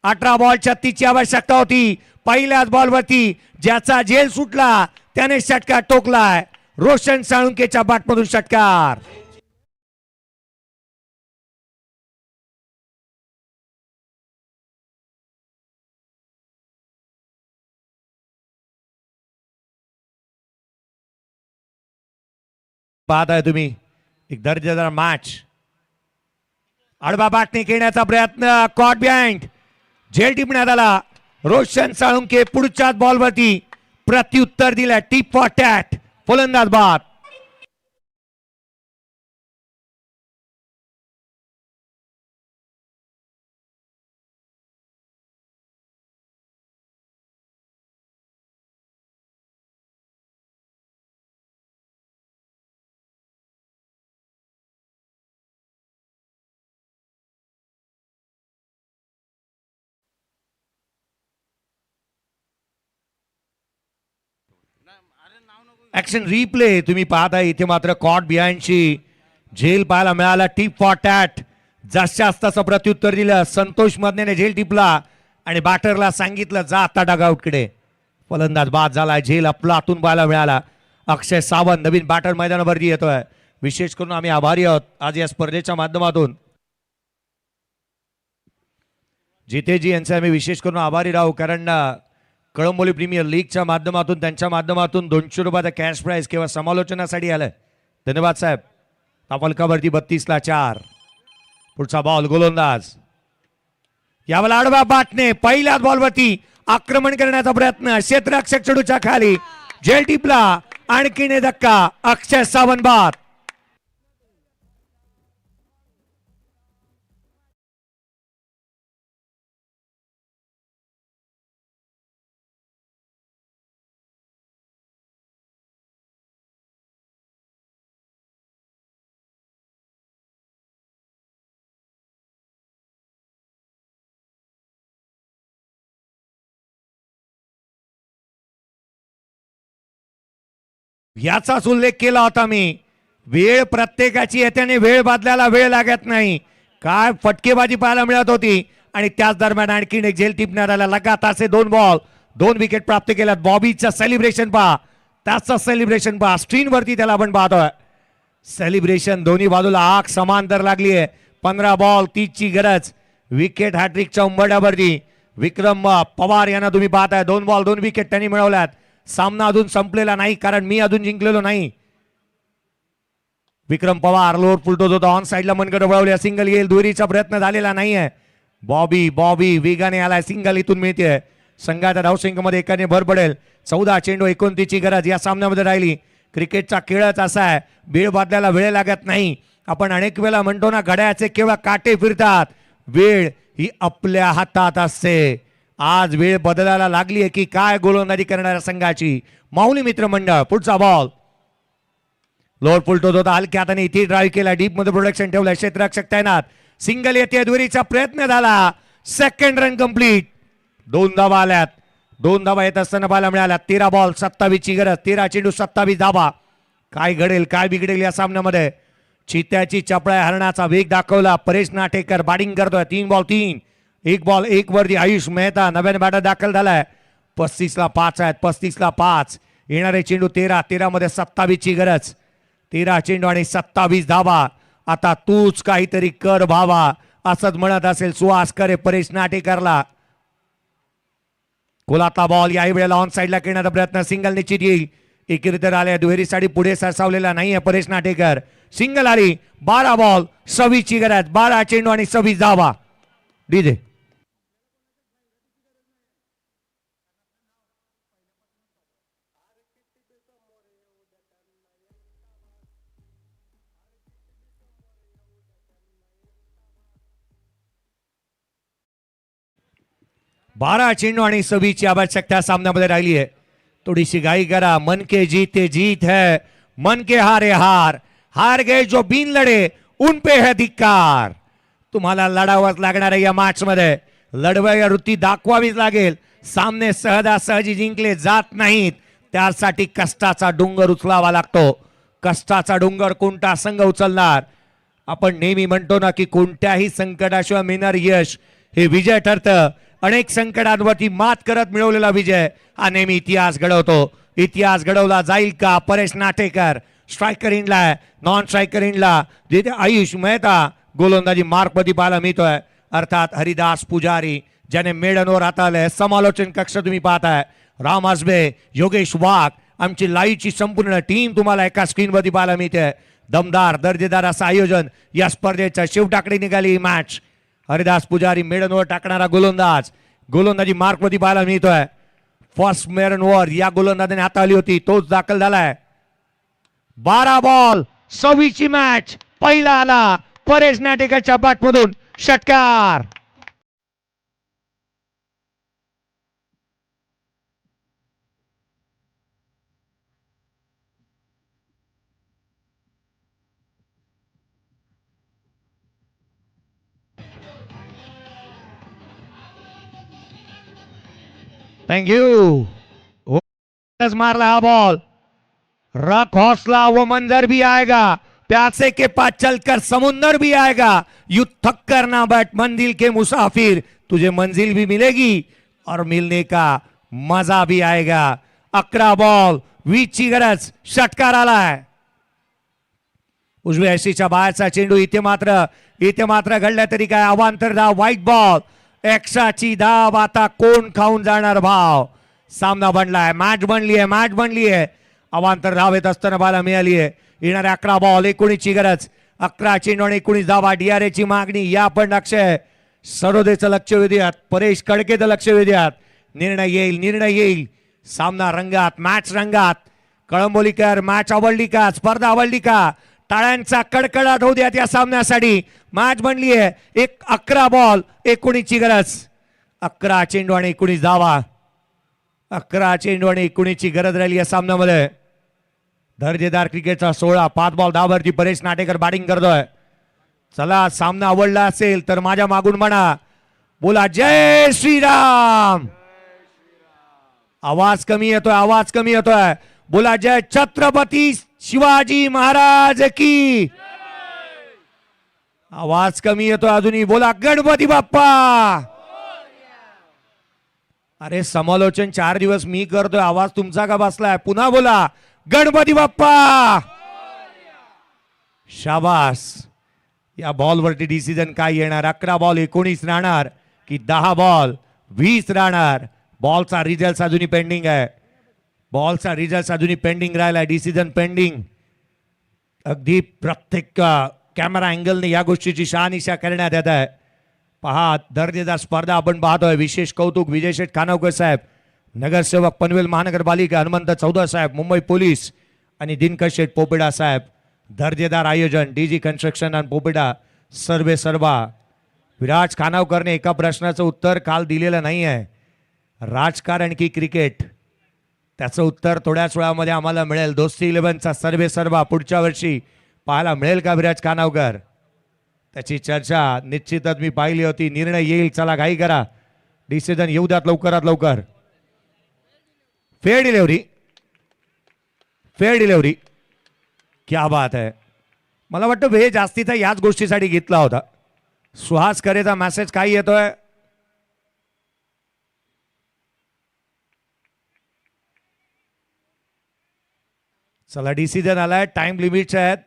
18 बॉल 36 ची आवश्यकता होती. पहिल्याच बॉलवरती ज्याचा झेल सुटला त्याने षटकार टोकलाय. रोशन साळुंकेच्या बॅटमधून षटकार. पाहताय तुम्ही एक दर्जेदार मॅच. आडवा बॅटने खेळण्याचा प्रयत्न, कॉट बिहाइंड, झेल टिपण्यात आला. रोशन साळुंके पुढच्याच बॉलवरती प्रत्युत्तर दिलं. टिप फॉर टॅट, फलंदाज बाद. ऍक्शन रिप्ले तुम्ही पाहता. इथे मात्र कॉट बिहाइंडची झेल पाहायला मिळाला. टिप फॉर टॅट, जास्त तसं प्रत्युत्तर दिलं. संतोष मधने झेल टिपला आणि बॅटरला सांगितलं जा आता डगआउटकडे. फलंदाज बाद झाला. झेल आपला हातून पाहायला मिळाला. अक्षय सावंत नवीन बॅटर मैदानावरती येतोय. विशेष करून आम्ही आभारी आहोत आज या स्पर्धेच्या माध्यमातून. जितेजी यांचे आम्ही विशेष करून आभारी राहू कारण कळंबोली प्रीमियर लीगच्या माध्यमातून त्यांच्या माध्यमातून 200 रुपयाचा कॅश प्राइज किंवा समालोचनासाठी आलाय. धन्यवाद साहेब. फलकावरती 32 ला 4. पुढचा बॉल गोलंदाज. यावेळेला आडव्या बॅटने पहिल्याच बॉलवरती आक्रमण करण्याचा प्रयत्न. क्षेत्ररक्षक चेंडूच्या खाली झेल टिपला. आणखीन धक्का. अक्षय सावंत बाद. याचाच उल्लेख केला होता मी. वेळ प्रत्येकाची येत्याने वेळ बदलायला वेळ लागत नाही. काय फटकेबाजी पाहायला मिळत होती आणि त्याच दरम्यान आणखीन एक झेल टिपण्यात आला. लगातारचे 2 बॉल 2 विकेट प्राप्त केल्यात. बॉबीचं सेलिब्रेशन पहा, त्याचं सेलिब्रेशन पहा. स्क्रीनवरती त्याला आपण पाहतोय. सेलिब्रेशन दोन्ही बाजूला आग समांतर लागली आहे. 15 बॉल 30 ची गरज. विकेट हॅट्रिकच्या उंबरठ्यावरती विक्रम पवार यांना तुम्ही पाहताय. 2 बॉल 2 विकेट त्यांनी मिळवल्यात. सामना अजून संपलेला नाही कारण मी अजून जिंकलेलो नाही. विक्रम पवार लोअर फुलटोज होता. ऑन साइडला मनगट वळवल्या. सिंगल येईल. दुहेरीचा प्रयत्न झालेला नाहीये. बॉबी वेगाने आलाय. सिंगल इथून मिळते. संघाच्या धावसंख्येमध्ये एकाने भर पडेल. 14 चेंडू 29 ची गरज या सामन्यामध्ये राहिली. क्रिकेटचा खेळच असा आहे, वेळ बदलायला वेळ लागत नाही. आपण अनेक वेळा म्हणतो ना, घड्याळाचे केवळ काटे फिरतात, वेळ ही आपल्या हातात असते. आज वेळ बदलायला लागली आहे की काय गोलंदाजी करणाऱ्या संघाची. माऊली मित्रमंडळ पुढचा बॉल लोड फुलटोत होता, हलक्या हाताने इथे ड्राईव्ह केला, डीप मध्ये प्रोडक्शन ठेवलं, क्षेत्ररक्षक तैनात, सिंगल येते, दुहेरीचा प्रयत्न झाला, सेकंड रन कंप्लीट. 2 धावा आल्यात, 2 धावा येत असताना पाहायला मिळाल्या. 13 बॉल 27 ची गरज, 13 चेंडू 27 धावा. काय घडेल काय बिघडेल या सामन्यामध्ये. चित्त्याची चपळा हरणाचा वेग दाखवला. परेश नाटेकर बॅटिंग करतोय, 3 बॉल 3, 1 बॉल 1 वरती आयुष मेहता नव्याने बॅटर दाखल झालाय. 35 ला 5 आहेत, 35 ला 5. येणारे चेंडू 13, 13 मध्ये 27 ची गरज, 13 चेंडू आणि 27 धावा. आता तूच काहीतरी कर भावा असंच म्हणत असेल सुहास करे परेश नाटेकरला. कोलाता बॉल याही वेळेला ऑन साईडला खेळण्याचा प्रयत्न, सिंगल निश्चित येईल. एकीरित्या आले, दुहेरीसाठी पुढे सरसावलेला नाहीये परेश नाटेकर. सिंगल आली, 12 बॉल 26 ची गरज, 12 चेंडू आणि 26 धावा. डीजे 12 चेंडू आणि 26 ची आवश्यकता सामन्यामध्ये राहिली आहे. थोडीशी घाई करा. मन के जीते जीत है, मन के हारे हार, हार गए जो बिन लढे उन पे है धिक्कार. तुम्हाला लढावंच लागणार आहे या मॅच मध्ये. लढवायची वृत्ती दाखवावीच लागेल. सामने सहजासहजी जिंकले जात नाहीत, त्यासाठी कष्टाचा डोंगर उचलावा लागतो. कष्टाचा डोंगर कोणता संघ उचलणार. आपण नेहमी म्हणतो ना की कोणत्याही संकटाशिवाय मिळणार यश हे विजय ठरतं. अनेक संकटांवरती मात करत मिळवलेला विजय हा नेहमी इतिहास घडवतो. इतिहास घडवला जाईल का. परेश नाटेकर स्ट्रायकर इंडला, नॉन स्ट्रायकर इंडला जिथे आयुष मेहता गोलंदाजी मार्कमध्ये पाहायला मिळतोय. अर्थात हरिदास पुजारी ज्याने मेडनवर हाताळलंय. समालोचन कक्ष तुम्ही पाहताय. राम आसबे, योगेश वाघ, आमची लाईव्हची संपूर्ण टीम तुम्हाला एका स्क्रीनवरती पाहायला मिळते. दमदार दर्जेदार असं आयोजन या स्पर्धेच्या शेवटाकडे निघाली ही मॅच. हरिदास पुजारी मेडनवर टाकणारा गोलंदाज गोलंदाजी मार्कमध्ये पाहायला मिळतोय. फर्स्ट मेडनवर या गोलंदाजाने हाताळली होती, तोच दाखल झालाय. 12 बॉल 26 ची मॅच. पहिला आला परेश नाटेकरच्या बॅटमधून षटकार. Thank you. मारला हा बॉल. रख हौसला वो मंजर भी आएगा, प्यासे के पास चलकर समुंदर भी आएगा, यू थक कर ना बैठ मंजिल के मुसाफिर, तुझे मंजिल भी मिलेगी और मिलने का मजा भी आएगा. 11 बॉल 20 ची गरज. षटकार आलाय. उजव्या ऐशीच्या बाहेरचा चेंडू. इथे मात्र घडल्या तरी काय. अवांतर धाव, व्हाईट बॉल, एक्स्ट्राची धाव. आता कोण खाऊन जाणार भाव. सामना बनलाय, मॅच बनली आहे. अवांतर धाव येत असताना पाहायला मिळाली आहे. येणाऱ्या 11 बॉल 19 ची गरज. 11 चेंडू आणि 19 धावा. DRA ची मागणी. या पण अक्षय सरोदेचं लक्ष वेधूयात, परेश कडकेचं लक्ष वेधूयात. निर्णय येईल. सामना रंगात, मॅच रंगात. कळंबोलीकर, मॅच आवडली का, स्पर्धा आवडली का. टाळ्यांचा कडकडाट होऊ द्यात या सामन्यासाठी. मॅच बनली आहे. 11 बॉल 19 ची गरज. 11 चेंडू आणि 19 धावा. 11 चेंडू आणि 19 ची गरज राहिली या सामन्यामध्ये. दर्जेदार क्रिकेटचा 16. 5 बॉल 10 वरती परेश नाटेकर बॅटिंग करतोय. चला, सामना आवडला असेल तर माझ्या मागून म्हणा, बोला जय श्रीराम. आवाज कमी येतोय. बोला जय छत्रपती शिवाजी महाराज की. आवाज कमी येतोय अजूनही. बोला गणपती बाप्पा. अरे समालोचन 4 दिवस मी करतोय, आवाज तुमचा का बसलाय. पुन्हा बोला गणपती बाप्पा. शाबास. या बॉलवरती डिसिजन काय येणार. 11 बॉल 19 राहणार की 10 बॉल 20 राहणार. बॉलचा रिझल्ट अजूनही पेंडिंग राहिलाय. Decision pending. अगदी प्रत्येक कॅमेरा अँगलने या गोष्टीची शहानिशा करण्यात येत आहे. पहा, दर्जेदार स्पर्धा आपण पाहतोय. विशेष कौतुक विजय शेठ खानावकर साहेब, नगरसेवक पनवेल महानगरपालिका हनुमंत चौधरी साहेब, मुंबई पोलीस आणि दिनकर शेठ पोपेडा साहेब, दर्जेदार आयोजन डीजी कन्स्ट्रक्शन आणि पोपेडा सर्वे सर्वा. विराज खानावकरने एका प्रश्नाचं उत्तर काल दिलेलं नाही आहे, राजकारण की क्रिकेट, त्याचं उत्तर थोड्याच वेळामध्ये आम्हाला मिळेल. दोस्ती 11चा सर्वे सर्वा पुढच्या वर्षी पाहायला मिळेल का विराज खानावकर, त्याची चर्चा निश्चितच मी पाहिली होती. निर्णय येईल, चला घाई करा, डिसिजन येऊ द्यात लवकरात लवकर. फेअर डिलिव्हरी, फेअर डिलिव्हरी, क्या बात आहे. मला वाटतं वेळ जास्तीचा याच गोष्टीसाठी घेतला होता. सुहास करेचा मेसेज काय येतोय, चला डिसिजन आलाय, टाइम लिमिटचे आहेत,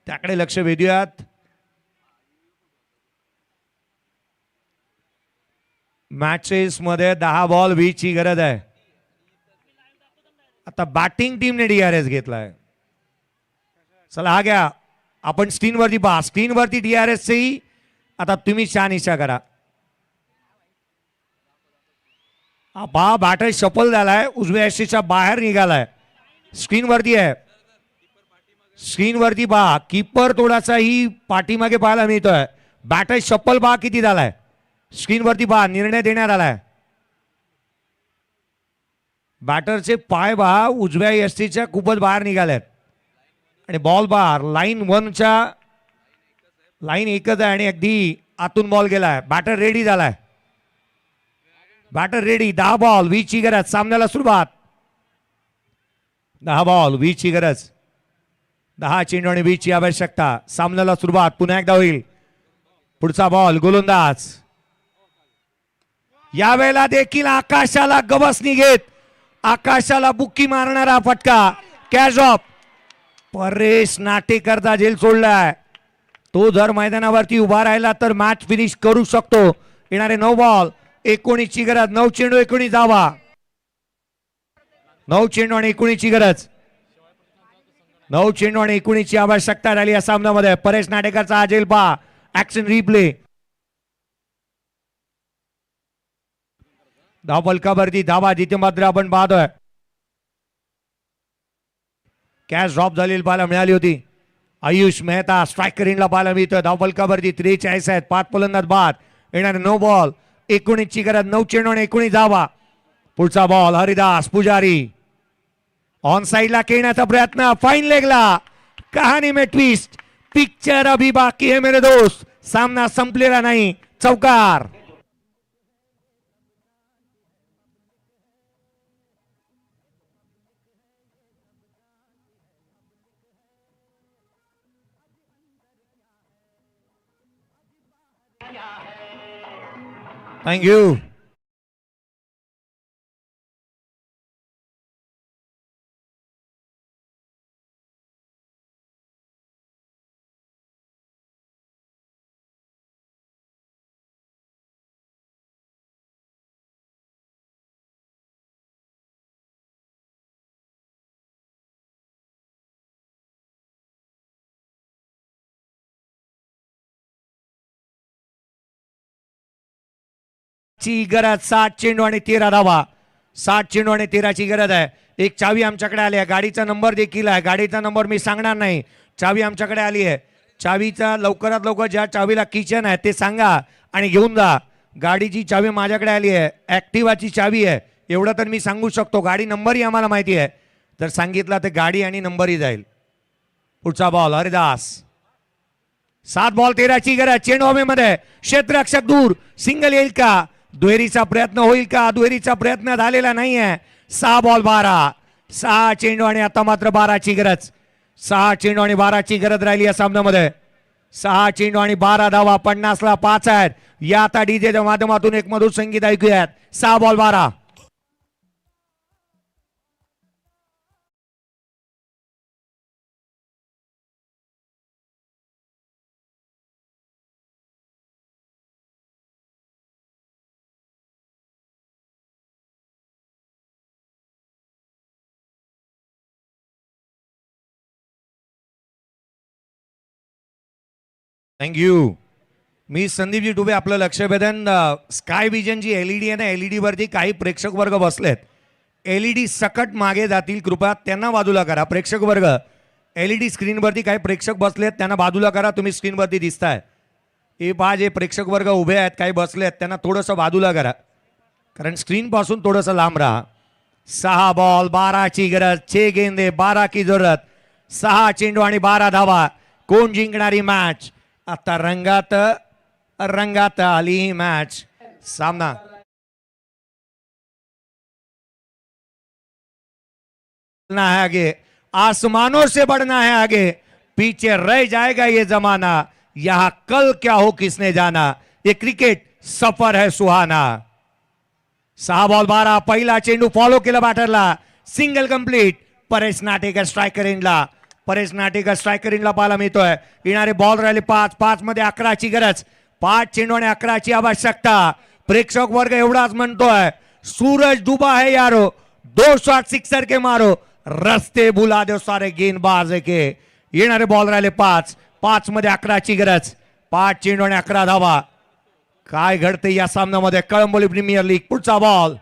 त्याकडे लक्ष वेधूयात. मॅचेस मध्ये 10 बॉल 20 ची गरज आहे. आता बॅटिंग टीमने DRS घेतलाय. चला हा घ्या, आपण स्क्रीनवरती पहा, स्क्रीनवरती DRS ची आता तुम्ही शहानिशा करा. पहा बॅटर शफल झालाय, उजव्या यष्टीच्या बाहेर निघालाय. स्क्रीनवरती आहे, स्क्रीनवरती पहा, कीपर थोडासाही पाठीमागे पाहायला मिळतोय. बॅटर शफल पहा किती झालाय, स्क्रीनवरती पहा, निर्णय देण्यात आलाय. बॅटरचे पाय पहा उजव्या यष्टीच्या खूपच बाहेर निघाल्यात आणि बॉल बार लाईन 1च्या लाईन एकच आहे आणि अगदी आतून बॉल गेलाय. बॅटर रेडी झालाय, बॅटर रेडी. 10 बॉल 20 ची गरज, सामन्याला सुरुवात. 10 बॉल 20 ची गरज, 10 चेंडू आणि 20 ची आवश्यकता. सामन्याला सुरुवात पुन्हा एकदा होईल. पुढचा बॉल गोलंदाज, यावेळेला देखील आकाशाला गवसणी घेत, आकाशाला बुक्की मारणारा फटका, कॅच ऑफ. परेश नाटेकरचा झेल सोडलाय. तो जर मैदानावरती उभा राहिला तर मॅच फिनिश करू शकतो. येणारे 9 बॉल 19 ची गरज, 9 चेंडू 19 धावा, 9 चेंडू आणि 19 ची गरज, 9 चेंडू आणि 19 ची आवश्यकता राहिली या सामन्यामध्ये. परेश नाटेकरचा हा झेल पहा, ऍक्शन रिप्ले. धावफलकावरती धावा जिथे मात्र आपण पाहतोय. कॅच ड्रॉप झालेली पाहायला मिळाली होती. आयुष मेहता स्ट्रायकर इनला पाहायला मिळतोय. धावफलकावरती 43 आहेत, 5 फलंदाज बाद. येणारे 9 बॉल 19 ची गरज, 9 चेंडू आणि 19 धावा. पुढचा बॉल हरिदास पुजारी, ऑन साइडला खेळण्याचा प्रयत्न, फाईन लेगला. कहाणी में ट्विस्ट, पिक्चर अभी बाकी है मेरे दोस्त, सामना संपलेला नाही. चौकार. थँक्यू. ची गरज, 7 चेंडू आणि 13 धावा, 7 चेंडू आणि 13 ची गरज आहे. एक चावी आमच्याकडे आली आहे, गाडीचा नंबर देखील आहे. गाडीचा नंबर मी सांगणार नाही, चावी आमच्याकडे आली आहे. चावीचा लवकरात लवकर ज्या चावीला किचन आहे ते सांगा आणि घेऊन जा. गाडीची चावी माझ्याकडे आली आहे, ॲक्टिवाची चावी आहे, एवढं तर मी सांगू शकतो. गाडी नंबरही आम्हाला माहिती आहे, तर सांगितलं तर गाडी आणि नंबरही जाईल. पुढचा बॉल हरिदास, 7 बॉल 13 ची गरज. चेंडू हवेमध्ये, क्षेत्ररक्षक दूर, सिंगल येईल का, दुहेरीचा प्रयत्न होईल का, दुहेरीचा प्रयत्न झालेला नाही आहे. 6 बॉल 12, 6 चेंडू आणि आता मात्र 12 ची गरज, 6 चेंडू आणि 12 ची गरज राहिली या सामन्यामध्ये. 6 चेंडू आणि 12 धावा, 50 ला 5 आहेत. या आता डीजेच्या माध्यमातून एक मधुर संगीत ऐकूयात. 6 बॉल 12. थँक्यू. मी संदीपजी डुबे, आपलं लक्ष वेधन. स्काय विजन जी LED आहे ना, LED वरती काही प्रेक्षक वर्ग बसलेत. LED सकट मागे जातील, कृपया त्यांना बाजूला करा. प्रेक्षक वर्ग, LED स्क्रीनवरती काही प्रेक्षक बसलेत त्यांना बाजूला करा. तुम्ही स्क्रीनवरती दिसताय. हे पहा, जे प्रेक्षक वर्ग उभे आहेत काही बसले आहेत त्यांना थोडंसं बाजूला करा, कारण स्क्रीन पासून थोडंसं लांब राहा. 6 बॉल 12 ची गरज, 6 गेंदे 12 की जरूरत, 6 चेंडू आणि 12 धावा. कोण जिंकणारी मॅच? आता रंगात रंगात आली ही मॅच. सामना है आगे, आसमानों से बढ़ना है आगे, पीछे रह जाएगा ये जमाना, यहां कल क्या हो किसने जाना, ये क्रिकेट सफर है सुहाना. 6 बॉल 12, पहिला चेंडू फॉलो केला बॅटरला, single complete. Paresh Natekar striker एंडला, परेश नाटेकर स्ट्रायकर एंडला पाहायला मिळतोय. येणारे बॉल राहिले 5, 5 मध्ये 11 ची गरज, 5 चेंडू आणि 11 ची आवश्यकता. प्रेक्षक वर्ग एवढाच म्हणतोय, सूरज डूबा है यारो, 2 शॉट सिक्सर के मारो, रस्ते भुला दो सारे गेंदबाज के. येणारे बॉल राहिले 5, 5 मध्ये 11 ची गरज, 5 चेंडू आणि 11 धावा. काय घडते या सामन्यामध्ये? Kalamboli premier league. पुढचा बॉल,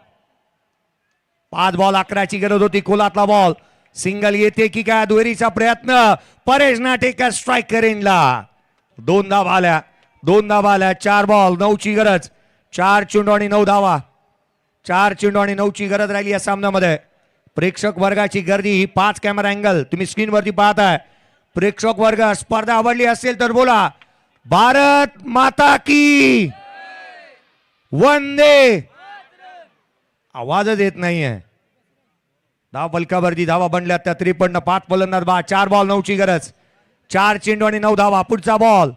5 बॉल 11 ची गरज होती. कोलातला बॉल, सिंगल येते की काय? दुहेरीचा प्रयत्न, परेश नाटेकर स्ट्रायकर एंडला. 2 धावा आल्या, 2 धावा आल्या. 4 बॉल 9 ची गरज, 4 चेंडू आणि 9 धावा. 4 चेंडू आणि 9 ची गरज राहिली या सामन्यामध्ये. प्रेक्षक वर्गाची गर्दी ही 5 कॅमेरा अँगल तुम्ही स्क्रीनवरती पाहताय. प्रेक्षक वर्ग, स्पर्धा आवडली असेल तर बोला भारत माता की वंदे. आवाजच येत नाहीये. धाव फलकावरती धावा बनल्या त्या 53. 5 फलंदाज बाद, 4 बॉल 9 ची गरज, 4 चेंडू आणि 9 धावा. पुढचा बॉल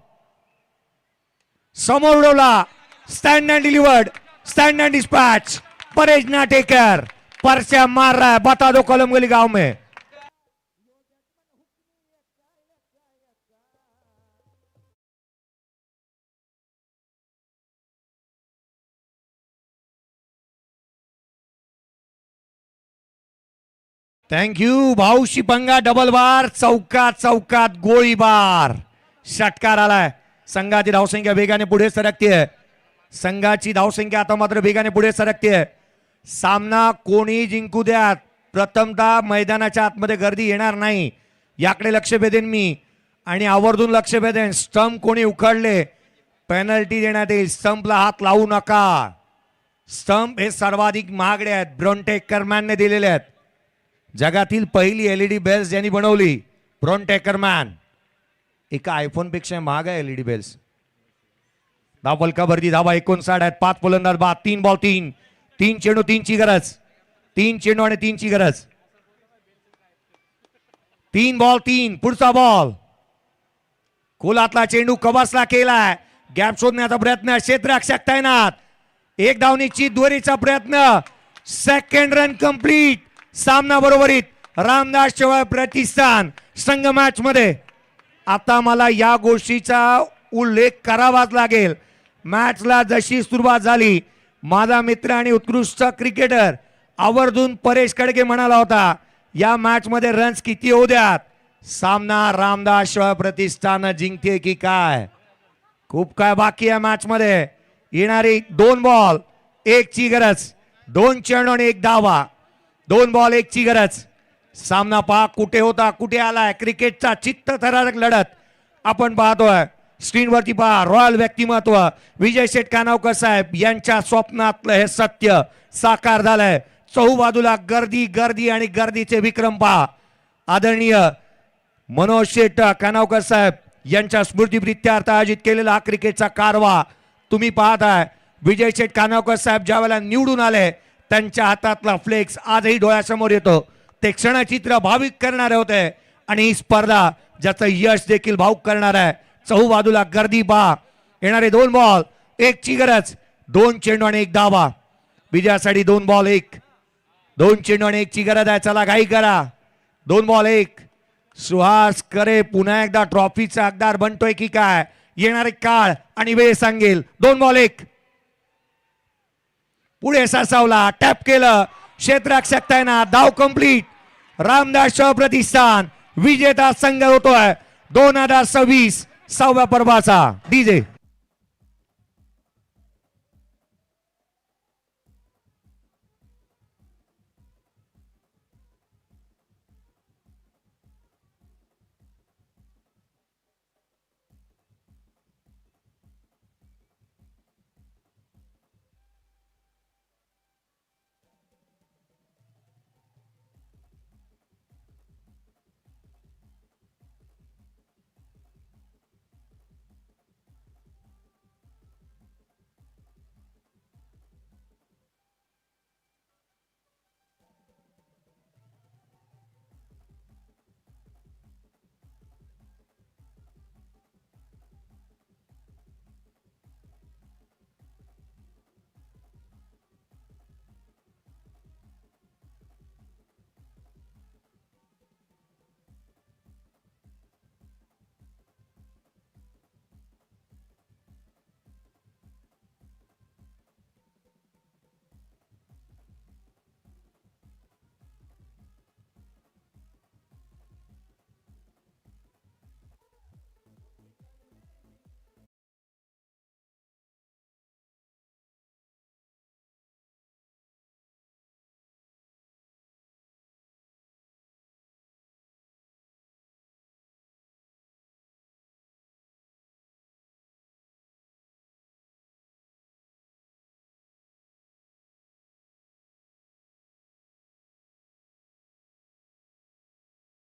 समोर उडवला, stand and delivered, stand and dispatch. Paresh Natekar परस्या मार रहा है, बता दो कलमगली गांव में. थँक्यू भाऊ शिपंगा. डबल बार, चौकात चौकात गोळीबार. षटकार आलाय. संघाची धावसंख्या वेगाने पुढे सरकते. संघाची धावसंख्या आता मात्र वेगाने पुढे सरकते. सामना कोणी जिंकू द्या, प्रथमतः मैदानाच्या आतमध्ये गर्दी येणार नाही याकडे लक्ष भेदेन मी, आणि आवर्जून लक्ष भेदेन. स्टंप कोणी उखडले पेनल्टी देण्यात येईल. स्टंपला हात लावू नका. स्टंप हे सर्वाधिक महागडे आहेत, ब्रॉन्टेकरमॅनने दिलेले आहेत. जगातील पहिली LED बेल्स ज्यांनी बनवली ब्रॉन्टेकरमॅन. एका आयफोन पेक्षा महाग आहे LED बेल्स. धाव फलकावरती धावा 59 आहेत. 5 फलंदाज बाद, 3 बॉल 3, 3 चेंडू 3 ची गरज, 3 चेंडू आणि 3 ची गरज. 3 बॉल 3. पुढचा बॉल, कोलातला चेंडू कबासला केलाय. गॅप शोधण्याचा प्रयत्न, क्षेत्ररक्षक तैनात. 1 धावनीची दुहेरीचा प्रयत्न, सेकंड रन कंप्लीट. सामना बरोबरीत. रामदास शेवाळ प्रतिष्ठान संघ मॅच मध्ये. आता मला या गोष्टीचा उल्लेख करावाच लागेल. मॅचला जशी सुरुवात झाली, माझा मित्र आणि उत्कृष्ट क्रिकेटर आवर्जून परेश कडके म्हणाला होता, या मॅच मध्ये रन्स किती होऊ द्यात. सामना रामदास शेवाळ प्रतिष्ठान जिंकते की काय? खूप काय बाकी आहे मॅच मध्ये. येणारी 2 बॉल 1 ची गरज, 2 चेंडू आणि 1 धावा. 2 बॉल 1 ची गरज. सामना पहा कुठे होता कुठे आलाय. क्रिकेटचा चित्तथरारक लढत आपण पाहतोय. स्क्रीनवरती पहा, रॉयल व्यक्तिमत्व विजय शेठ कानावकर साहेब यांच्या स्वप्नातलं हे सत्य साकार झालंय. चहूबाजूला गर्दी गर्दी आणि गर्दीचे विक्रम पहा. आदरणीय मनोज शेठ कानावकर साहेब यांच्या स्मृतिप्रित्यर्थ आयोजित केलेला हा क्रिकेटचा कारवा तुम्ही पाहताय. विजय शेठ कानावकर साहेब ज्या वेळेला निवडून आले, त्यांच्या हातातला फ्लेक्स आजही डोळ्यासमोर येतो. ते क्षणचित्र भाविक करणारे होते, आणि ही स्पर्धा ज्याचं यश देखील भावुक करणार आहे. चहूबाजूला गर्दी पहा. येणारे 2 बॉल 1 ची गरज, 2 चेंडू आणि 1 धावा. विजयासाठी 2 बॉल 1, 2 चेंडू आणि 1 ची गरज आहे. चला घाई करा. 2 बॉल 1. सुहास करे पुन्हा एकदा ट्रॉफीचा हकदार बनतोय की काय? येणारे काळ आणि वेळ सांगेल. 2 बॉल 1. पुढे सासावला, टॅप केलं, क्षेत्ररक्षक तैनात. धाव कंप्लीट. रामदास शेवाळ प्रतिष्ठान विजेता संघ होतोय 2026 6व्या पर्वाचा. डीजे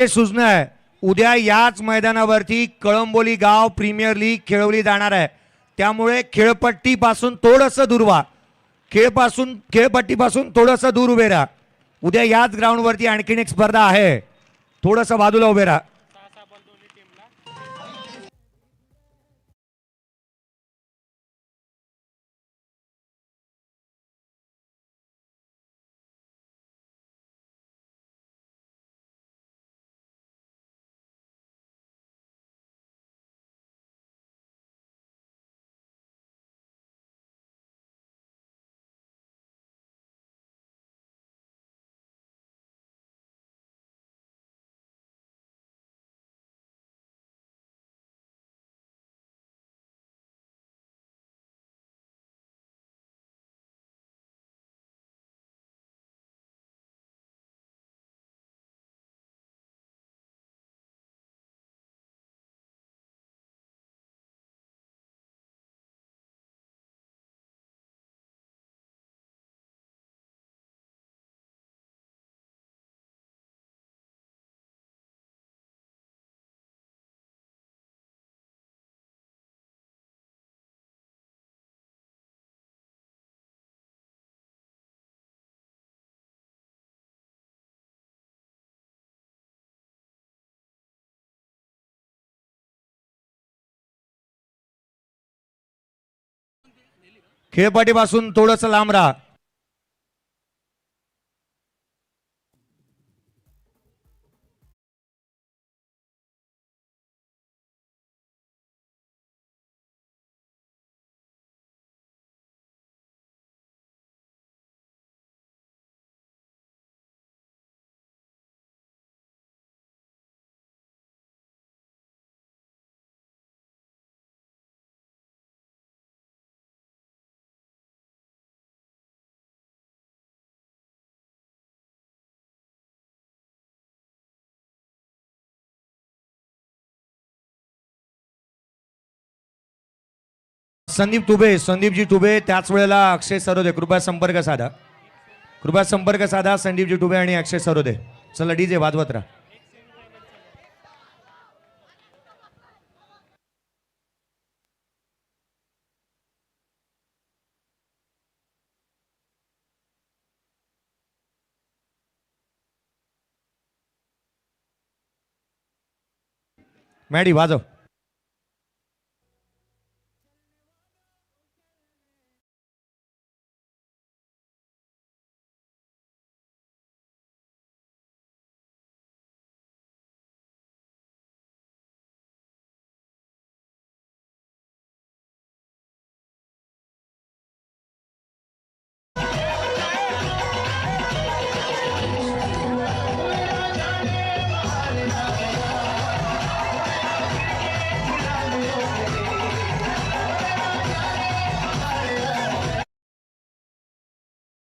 सूचना आहे, उद्या याच मैदानावरती कळंबोली गाव प्रीमियर लीग खेळवली जाणार आहे. त्यामुळे खेळपट्टीपासून थोडंसं दूर व्हा. खेळपट्टीपासून थोडंसं दूर उभे राहा. उद्या याच ग्राउंडवरती आणखीन एक स्पर्धा आहे, थोडंसं बाजूला उभे राहा. खेळपट्टीपासून थोडंसं लांब राहा. संदीपजी टुबे, त्याच वेळेला अक्षय सरोदे, कृपया संपर्क साधा. संदीपजी टुबे आणि अक्षय सरोदे. चला डीजे वाजवत राहा. मॅडी वाजव.